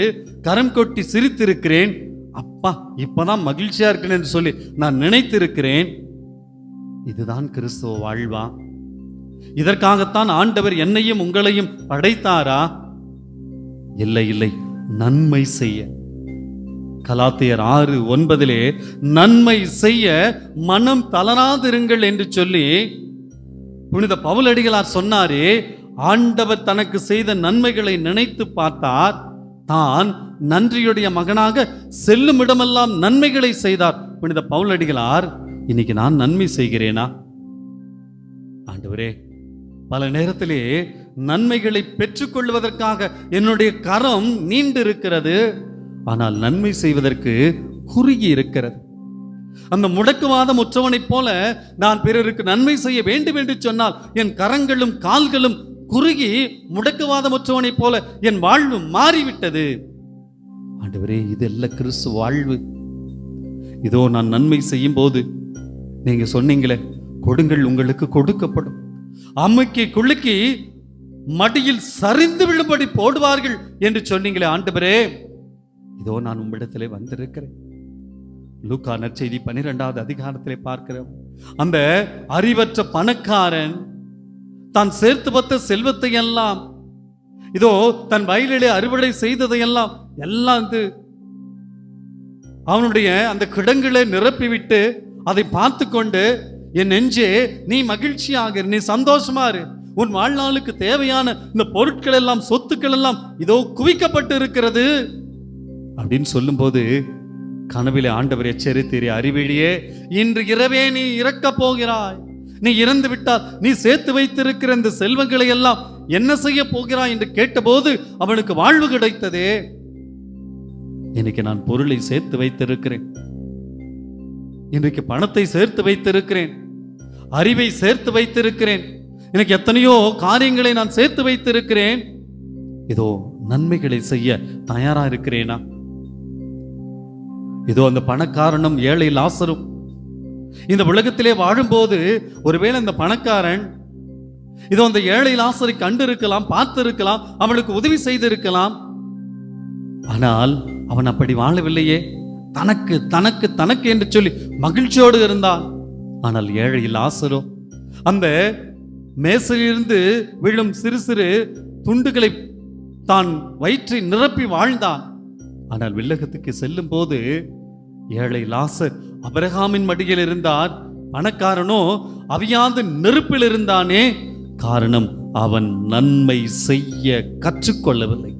கரம் கொட்டி சிரித்திருக்கிறேன். அப்பா இப்பதான் மகிழ்ச்சியா இருக்கிறேன் என்று சொல்லி நான் நினைத்திருக்கிறேன். இதுதான் கிறிஸ்துவ வாழ்வா? இதற்காகத்தான் ஆண்டவர் என்னையும் உங்களையும் படைத்தாரா? இல்லை இல்லை, நன்மை செய்ய. கலாத்தியர் 6:9 நன்மை செய்ய மனம் தளராதிருங்கள் என்று சொல்லி புனித பவுலடிகளார் சொன்னாரே. ஆண்டவர் தனக்கு செய்த நன்மைகளை நினைத்து பார்த்தார். தான் நன்றியுடைய மகனாக செல்லும் இடமெல்லாம் நன்மைகளை செய்தார் புனித பவுலடிகளார். இன்னைக்கு நான் நன்மை செய்கிறேனா? ஆண்டவரே, பல நேரத்திலே நன்மைகளை பெற்றுக்கொள்வதற்காக என்னுடைய கரம் நீண்டு இருக்கிறது, ஆனால் நன்மை செய்வதற்கு குறுகி இருக்கிறது. அந்த முடக்குவாதம் உற்றவனைப் போல நான் பிறருக்கு நன்மை செய்ய வேண்டும் என்று சொன்னால் என் கரங்களும் கால்களும் குறுகி முடக்குவாதம் உற்றவனைப் போல என் வாழ்வு மாறிவிட்டது. ஆண்டவரே, இது அல்ல கிறிஸ்து வாழ்வு. இதோ நான் நன்மை செய்யும் போது நீங்க சொன்னீங்களே, கொடுங்கள் உங்களுக்கு கொடுக்கப்படும், அம்மைக்கு குலுக்கி மடியில் சரிந்து விழும்படி போடுவார்கள் என்று சொன்னீங்களே. ஆண்டவரே, இதோ நான் உம்மிடத்திலே வந்திருக்கிறேன். லூக்கா நற்செய்தி 12வது அதிகாரத்திலே பார்க்கிறோம். அந்த அறிவற்ற பணக்காரன் தான் சேர்த்து வைத்த செல்வத்தை எல்லாம், இதோ தன் வயலிலே அறுவடை செய்ததையெல்லாம் எல்லாம் அவனுடைய அந்த கிடங்கிலே நிரப்பிவிட்டு அதை பார்த்து கொண்டு, என் நெஞ்சே நீ மகிழ்ச்சியாக, நீ சந்தோஷமா இரு, உன் வாழ்நாளுக்கு தேவையான இந்த பொருட்கள் எல்லாம், சொத்துக்கள் எல்லாம் இதோ குவிக்கப்பட்டு இருக்கிறது அப்படின்னு சொல்லும்போது கனவிலே ஆண்டவர் எச்சரித்தீரே, அறிவிழியே, இன்று இரவே நீ இறக்கப் போகிறாய். நீ இறந்து விட்டால் நீ சேர்த்து வைத்திருக்கிற இந்த செல்வங்களை எல்லாம் என்ன செய்ய போகிறாய் என்று கேட்டபோது அவனுக்கு வாழ்வு கிடைத்ததே. இன்னைக்கு நான் பொருளை சேர்த்து வைத்திருக்கிறேன், இன்றைக்கு பணத்தை சேர்த்து வைத்திருக்கிறேன், அறிவை சேர்த்து வைத்திருக்கிறேன், எனக்கு எத்தனையோ காரியங்களை நான் சேர்த்து வைத்திருக்கிறேன். இதோ நன்மைகளை செய்ய தயாரா இருக்கிறேனா? இதோ அந்த பணக்காரனும் ஏழை லாசரும் இந்த உலகத்திலே வாழும்போது ஒருவேளை இந்த பணக்காரன் இதோ அந்த ஏழை லாசரை கண்டிருக்கலாம், பார்த்திருக்கலாம், அவனுக்கு உதவி செய்திருக்கலாம். ஆனால் அவன் அப்படி வாழவில்லையே. தனக்கு தனக்கு தனக்கு என்று சொல்லி மகிழ்ச்சியோடு இருந்தான். ஆனால் ஏழை லாசரோ அந்த மேசையிலிருந்து விழும் சிறு சிறு துண்டுகளை தான் வயிற்றை நிரப்பி வாழ்ந்தான். ஆனால் வில்லகத்துக்கு செல்லும் போது ஏழை லாசர் அபிரகாமின் மடியில் இருந்தார், பணக்காரனோ அவியாத நெருப்பில் இருந்தானே. காரணம், அவன் நன்மை செய்ய கற்றுக்கொள்ளவில்லை.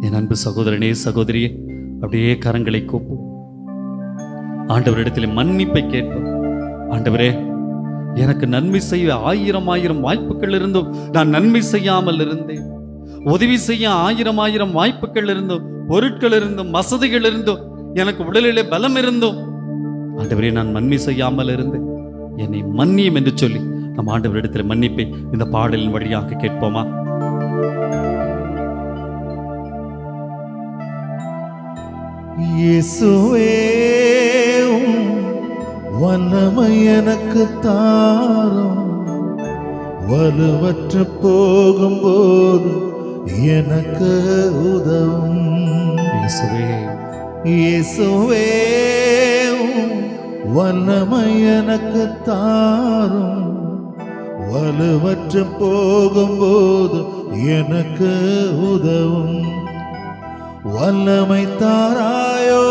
என் அன்பு சகோதரனே, சகோதரியே, அப்படியே கரங்களை கூப்பும், ஆண்டவரிடத்தில் மன்னிப்பை கேட்போம். ஆண்டவரே, எனக்கு நன்மை செய்ய ஆயிரம் ஆயிரம் வாய்ப்புகள் இருந்தும் நான் நன்மை செய்யாமல் இருந்தேன். உதவி செய்ய ஆயிரம் ஆயிரம் வாய்ப்புகள் இருந்தும், பொருட்கள் இருந்தும், வசதிகள் இருந்தும், எனக்கு உடலிலே பலம் இருந்தும், ஆண்டவரே நான் நன்மை செய்யாமல் இருந்தேன், என்னை மன்னியும் என்று சொல்லி நம் ஆண்டவரிடத்தில் மன்னிப்பை இந்த பாடலின் வழியாக கேட்போமா? இயேசுவே, வல்லமை எனக்கு தாரும், வலுவற்று போகும்போது எனக்கு உதவும். இயேசுவே, இயேசுவே, வல்லமை எனக்கு தாரும், வலுவற்று போகும்போது எனக்கு உதவும். வல்லமை தாராயோ,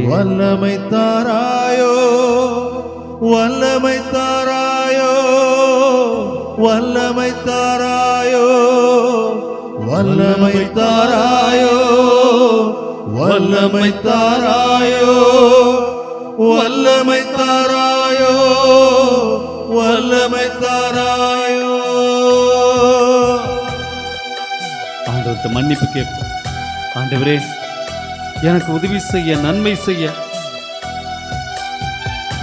வல்லமை தாராயோ, வல்லமை தாராயோ, வல்லமை தாராயோ, வல்லமை தாராயோ, வல்லமை தாராயோ, வல்லமை தாராயோ, வல்லமை தாராயோ. ஆண்டவர்கிட்ட மன்னிப்பு கேட்போம். ஆண்டவரே, எனக்கு உதவி செய்ய, நன்மை செய்ய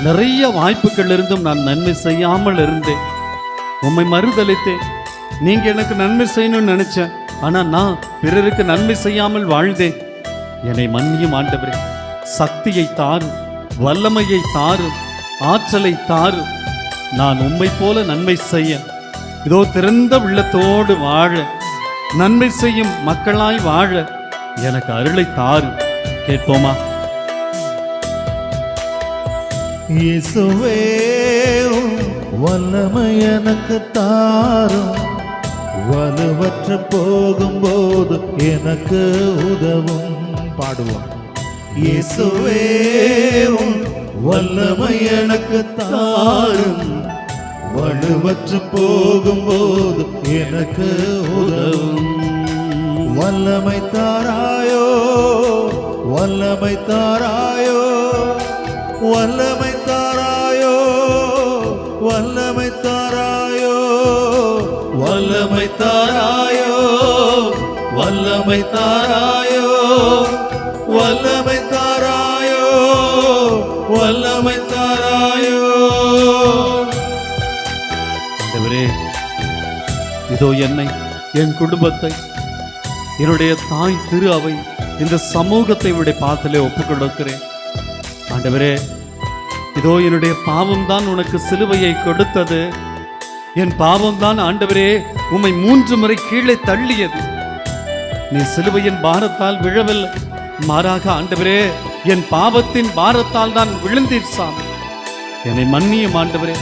நிறைய வாய்ப்புகள் இருந்தும் நான் நன்மை செய்யாமல் இருந்தேன். உம்மை மறுதலித்தேன். நீங்க எனக்கு நன்மை செய்யணும்னு நினைச்சேன், ஆனா நான் பிறருக்கு நன்மை செய்யாமல் வாழ்ந்தேன். என்னை மன்னியும் ஆண்டவரே. சக்தியை தாரும், வல்லமையை தாரும், ஆற்றலை தாரும். நான் உம்மை போல நன்மை செய்ய, இதோ திறந்த உள்ளத்தோடு வாழ, நன்மை செய்யும் மக்களாய் வாழ எனக்கு அருளை தாரும். கேட்போமா? இயேசுவே, வல்லமை எனக்கு தாரும், வலுவற்று போகும்போது எனக்கு உதவும். பாடுவோம். இயேசுவே, வல்லமை எனக்கு தாரும், வலுவற்று போகும்போது எனக்கு உதவும். வல்லமை தாராயோ, வல்லமை தாராயோ, வல்லமை தாராயோ, வல்லமை தாராயோ, வல்லமை தாராயோ, வல்லமை தாராயோ, வல்லமை தாராயோ, வல்லமை தாராயோ. ஆண்டவரே, இதோ என்னை, என் குடும்பத்தை, என்னுடைய தாய் திரு அவை, இந்த சமூகத்தை உடைய பாத்திலே ஒப்புக் கொடுக்கிறேன். ஆண்டவரே, இதோ என்னுடைய பாவம் தான் உனக்கு சிலுவையை கொடுத்தது. என் பாவம் தான் ஆண்டவரே உம்மை 3 முறை கீழே தள்ளியது. நீ சிலுவையின் பாரத்தால் விழவில்லை, மாறாக ஆண்டவரே என் பாவத்தின் பாரத்தால் தான் விழுந்தீர் சாமி. என்னை மன்னியும் ஆண்டவரே.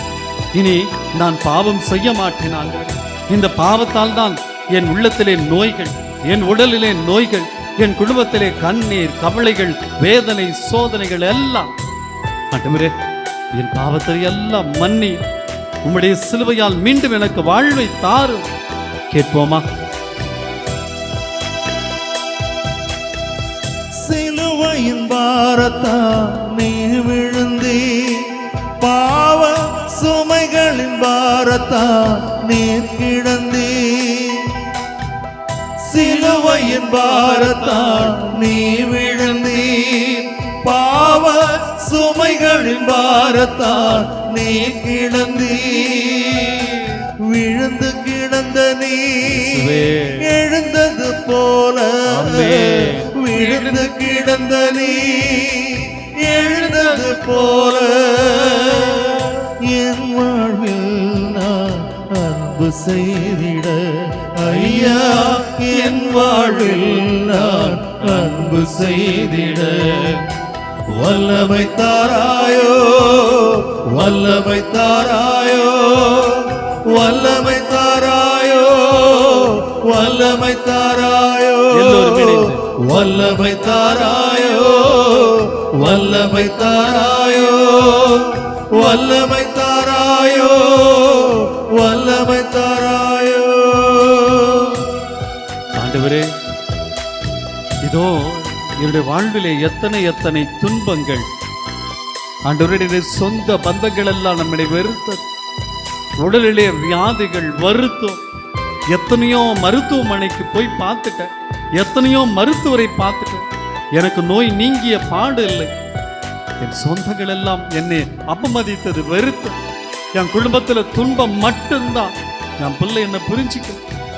இனி நான் பாவம் செய்ய மாட்டேன் ஆண்டவரே. இந்த பாவத்தால் தான் என் உள்ளத்திலே நோய்கள், என் உடலிலே நோய்கள், என் குடும்பத்திலே கண்ணீர், கவலைகள், வேதனை, சோதனைகள் எல்லாம். ஆண்டவரே, என் பாவத்தை எல்லாம் மன்னி உம்முடைய சிலுவையால் மீண்டும் எனக்கு வாழ்வை தாரும். கேட்போமா? சிலுவை சிலுவையின் பாரத்தால் நீ விழுந்தே, பாவ சுமைகளின் பாரத்தால் நீ கிடந்தே. சிலுவையின் பாரத்தால் நீ விழுந்தே, பாவ சுமைகளின் பாரத்தால் நீ கிடந்தே. விழுந்து கிடந்த நீ எழுந்தது போல, விழுந்து கிடந்த நீ எழுந்தது போல, என் வாழ்வில் நான் அன்பு செய்திட ஐயா, என் வாழ்வில் நான் அன்பு செய்திட வல்லமை தாராயோ, வல்லமை தாராயோ, வல்லமை தாராயோ, வல்லமை தாராயோ, வல்லமை தாராயோ, வல்லமை தாராயோ, வல்லமை தாராயோ, வல்லமை தாராயோ. ஆண்டவரே, இதோ என்னுடைய வாழ்விலே எத்தனை எத்தனை துன்பங்கள் ஆண்டவருடைய சொந்த பந்தங்கள் எல்லாம் நம்மை வெறுத்தது, உடலிலே வியாதிகள் வருத்தம், எத்தனையோ மருத்துவமனைக்கு போய் பார்த்துட்டேன், எத்தனையோ மருத்துவரை பார்த்துட்டேன், எனக்கு நோய் நீங்கிய பாடு இல்லை. என் சொந்தங்கள் எல்லாம் என்னை அவமதித்தது, வெறுத்து. என் குடும்பத்துல துன்பம் மட்டும்தான். என் பிள்ளை என்னை புரிஞ்சிக்க,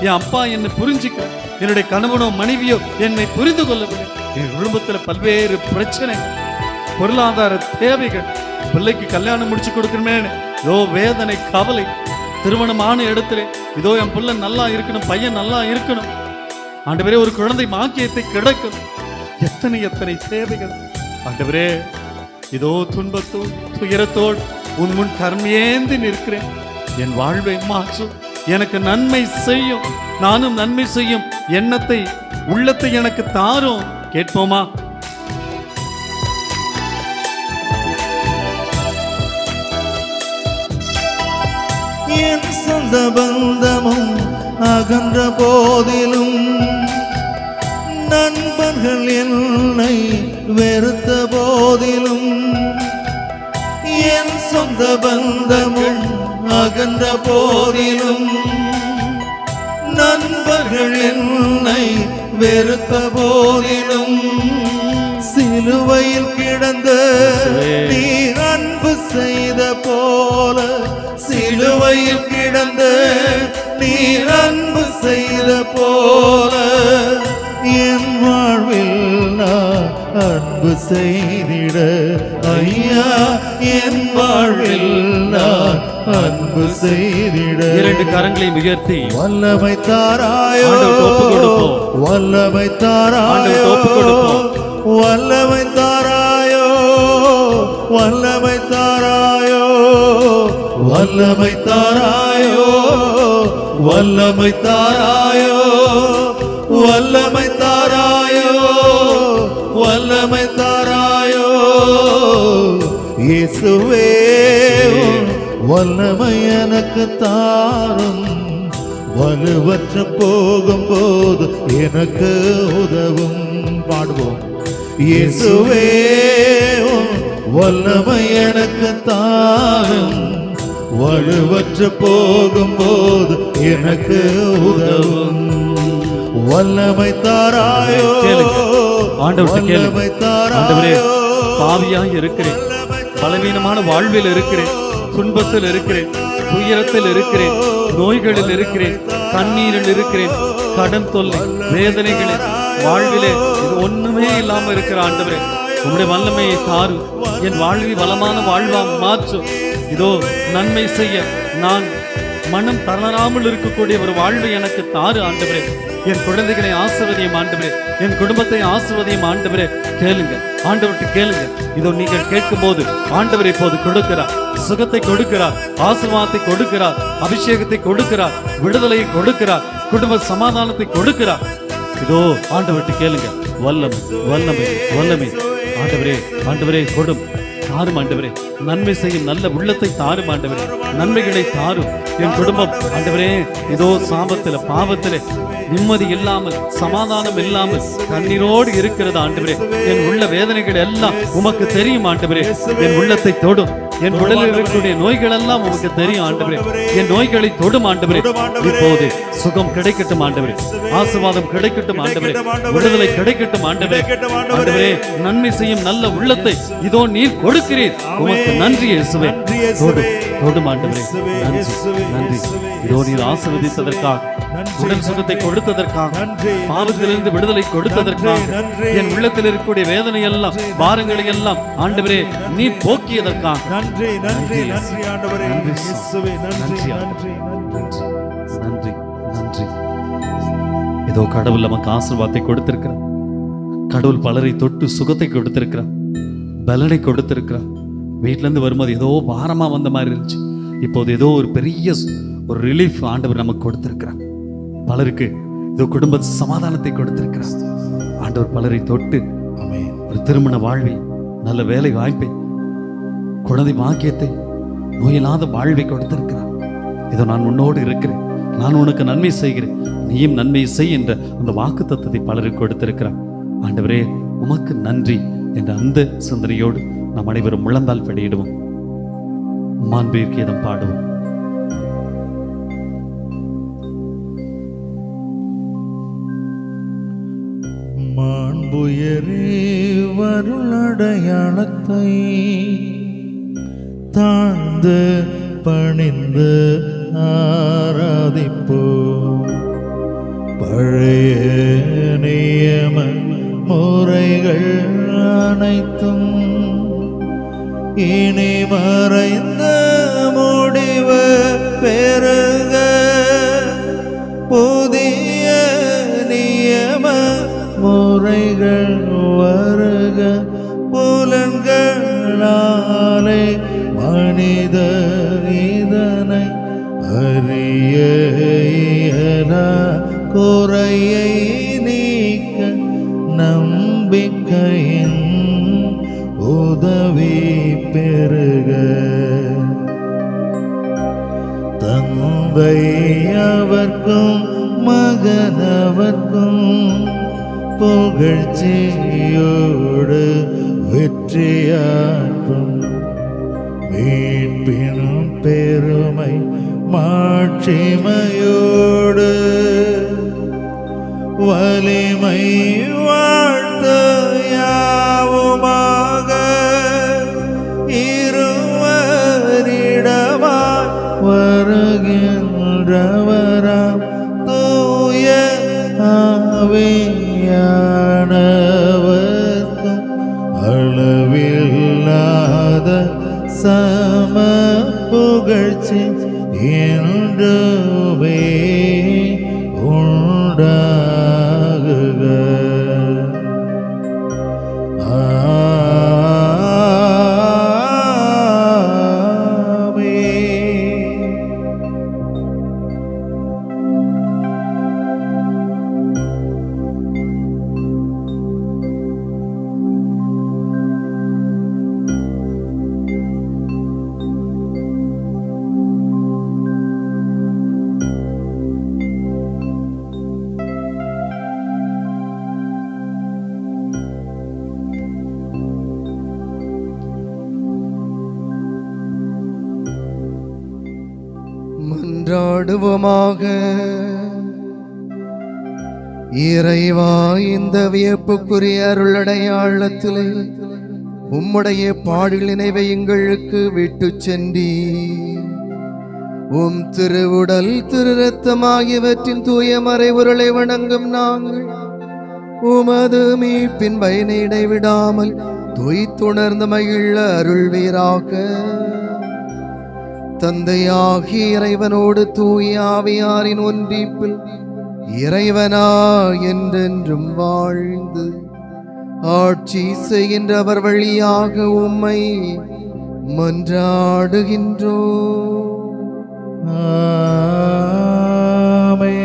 என் அப்பா என்னை புரிஞ்சிக்க, என்னுடைய கணவனோ மனைவியோ என்னை புரிந்து கொள்ளவில்லை. என் குடும்பத்துல பல்வேறு பிரச்சனை, பொருளாதார தேவைகள், பிள்ளைக்கு கல்யாணம் முடிச்சு கொடுக்கணுமே ஏதோ வேதனை, கவலை. திருமணமான இடத்துல இதோ என் பிள்ளை நல்லா இருக்கணும், பையன் நல்லா இருக்கணும், ஆண்டவரே ஒரு குழந்தை பாக்கியத்தை கிடைக்கும். எத்தனை எத்தனை தேவைகள் ஆண்டவரே. இதோ துன்பத்தோடு துயரத்தோடு உன் முன் கர்மேந்தி நிற்கிறேன். என் வாழ்வை மாற்றும், எனக்கு நன்மை செய்யும், நானும் நன்மை செய்யும் எண்ணத்தை, உள்ளத்தை எனக்கு தாரும். கேட்போமா? என் சொந்த பந்தமும் அகன்ற போதிலும், நண்பர்கள் என்னை வெறுத்த போதிலும், என் சொந்த பந்தமும் அகன்ற போதிலும், நண்பர்கள் என்னை வெறுத்த போதிலும், சிலுவையில் கிடந்த நீ அன்பு செய்த போல, சிலுவையில் கிடந்த நீ அன்பு செய்த போல, என் வாழ்வில் நான் அன்பு செய்திட ஐயா, என் வாழ்வில் நான் அன்பு செய்திட. இரண்டு கரங்களை உயர்த்தி வல்லமை தாராயோ, வல்லமை தாராயோ, வல்லமை தாராயோ, வல்லமை தாராயோ, வல்லமை தாராயோ, வல்லமை தாராயோ, வல்லமை தாராயோ, வல்லமை தாராயோ. இயேசுவே வல்லமை எனக்கு தாரும், வலுவற்று போகும்போது எனக்கு உதவும். பாடுவோம். இயேசுவே வல்லமை எனக்கு தாரும், வலுவற்று போகும்போது எனக்கு உதவும். வல்லமை தாராயோ, வல்லமை தாராயோ. பாவியாய் இருக்கிறேன், பலவீனமான வாழ்வில் இருக்கிறேன், துன்பத்தில் இருக்கிறேன், துயரத்தில் இருக்கிறேன், நோய்களில் இருக்கிறேன், கண்ணீரில் இருக்கிறேன், கடன் தொல்லை, வேதனைகளில் வாழ்விலே இது ஒண்ணுமே இல்லாம இருக்கிற ஆண்டவரே, உங்களுடைய வல்லமையை தாரு, என் வாழ்வில் வளமான வாழ்வா மாற்றும். இதோ நன்மை செய்ய நான் மனம் தளராமல் இருக்கக்கூடிய ஒரு வாழ்வை எனக்கு தாரு ஆண்டவரே. என் குழந்தைகளை ஆசீர்வதியும் ஆண்டவரே, என் குடும்பத்தை ஆசீர்வதியும் ஆண்டவரே. கேளுங்க, ஆண்டவர்கிட்ட கேளுங்க. இதோ நீங்கள் கேட்கும் போது ஆண்டவர் இப்போது கொடுக்கிறார், சுகத்தை கொடுக்கிறார், ஆசீர்வாதத்தை கொடுக்கிறார், அபிஷேகத்தை கொடுக்கிறார், விடுதலையை கொடுக்கிறார், குடும்ப சமாதானத்தை கொடுக்கிறார். இதோ ஆண்டவர்கிட்ட கேளுங்க. வல்லமை, வல்லமை, வல்லமை. ஆண்டவரே, ஆண்டவரே கொடும், தாரும் ஆண்டவரே. நன்மை செய்யும் நல்ல உள்ளத்தை தாரும் ஆண்டவரே. நன்மைகளை தாரும். என் குடும்பம் ஆண்டவரே இதோ சாபத்தில் பாவத்தில் நிம்மதி இல்லாமல் சமாதானம் இல்லாமல் கண்ணீரோடு இருக்கிறது ஆண்டவரே. என் உள்ள வேதனைகள் எல்லாம் உமக்கு தெரியும் ஆண்டவரே. என் உள்ளத்தை தொடும். என் உடலில் இருக்கக்கூடிய நோய்கள் எல்லாம் உமக்கு தெரியும் ஆண்டவரே. என் நோய்களை தொடும் ஆண்டவரே. இப்போது சுகம் கிடைக்கட்டும் ஆண்டவரே. ஆசீர்வாதம் கிடைக்கட்டும் ஆண்டவரே. விடுதலை கிடைக்கட்டும் ஆண்டவரே. ஆண்டவரே, நன்மை செய்யும் நல்ல உள்ளத்தை இதோ நீர் கொடுக்கிறீர். உமக்கு நன்றி இயேசுவே. தொடும் ஆண்டவரே. நன்றி நன்றி. இதோ நீர் ஆசீர்வதித்ததற்காக, உடல் சுகத்தை கொடுத்ததற்காக, பாவத்திலிருந்து விடுதலை கொடுத்ததற்காக, என் உள்ளத்தில் இருக்கக்கூடிய வேதனை எல்லாம் பாரங்களை எல்லாம் ஆண்டவரே நீர் போக்கியதற்காக நன்றி நன்றி நன்றி ஆண்டவரே. இயேசுவே நன்றி நன்றி நன்றி நன்றி நன்றி. ஏதோ கடவுள் நமக்கு ஆசீர்வாதத்தை கொடுத்திருக்கிறார். கடவுள் பலரை தொட்டு சுகத்தை கொடுத்திருக்கிறார், பலனை கொடுத்திருக்கிறார். வீட்டுல இருந்து வரும்போது ஏதோ பாரமா வந்த மாதிரி இருந்துச்சு. இப்போது ஏதோ ஒரு பெரிய ஒரு ரிலீஃப் ஆண்டவர் நமக்கு கொடுத்திருக்கிறார். பலருக்கு ஏதோ குடும்ப சமாதானத்தை கொடுத்திருக்கிறார் ஆண்டவர். பலரை தொட்டு ஒரு திருமண வாழ்வை, நல்ல வேலை வாய்ப்பை, குழந்தை பாக்கியத்தை, நோயில்லாத வாழ்வை கொடுத்திருக்கிறார். இதோ நான் உன்னோடு இருக்கிறேன், நான் உனக்கு நன்மை செய்கிறேன், நீயும் நன்மை செய் என்ற அந்த வாக்கு தத்தத்தை பலருக்கு கொடுத்திருக்கிறார். ஆண்டவரே உமக்கு நன்றி என்ற அந்த சிந்தனையோடு நாம் அனைவரும் முழந்தால் படியிடுவோம். மாண்புயிர் கீதம் பாடுவோம். மாண்புயரே வருளடையாளத்தை தாழ்ந்து பணிந்து ஆராதிப்போ. பழைய நியம முறைகள் அனைத்தும் இனி மறைந்த முடிவு பெருக. புதிய நியம முறைகள் வருக. புலன்களாலே மனித இதனை அறிய இயலா. குறையை நீக்க நம்பிக்கையின் உதவி பெருக. தந்தை அவர்க்கும் மகனவர்க்கும் புகழ்ச்சியோடு வெற்றியாற்றும். மீட்பின் பெருமை மாட்சிமையோடு வலிமை வாழ்த்து யாவுமாக. இருவரிடமாய் வருகின்றவராம் தூய ஆவியானவர்க்கும் அளவில்லாத சம புகழ்ச்சி என்றுமே உண்டாகுக. மன்றாடுவோமாக. இறைவா, இந்த வியப்புக்குரிய அருளடையாளத்திலே உம்முடைய பாடல் நினைவை எங்களுக்கு விட்டு சென்றி உம் திருவுடல் திரு ரத்தம் ஆகியவற்றின் தூய மறைவுருளை வணங்கும் நாங்கள் உமது மீட்பின் பயனை இடைவிடாமல் துய்த்துணர்ந்து மகிழ அருள்வீராக. தந்தையாகிய இறைவனோடு தூய ஆவியாரின் ஒன்றிப்பில் இறைவனா என்றென்றும் வாழ்ந்து ஆட்சி செய்கின்றவர் வழியாக உம்மை மன்றாடுகின்றோம். ஆமென்.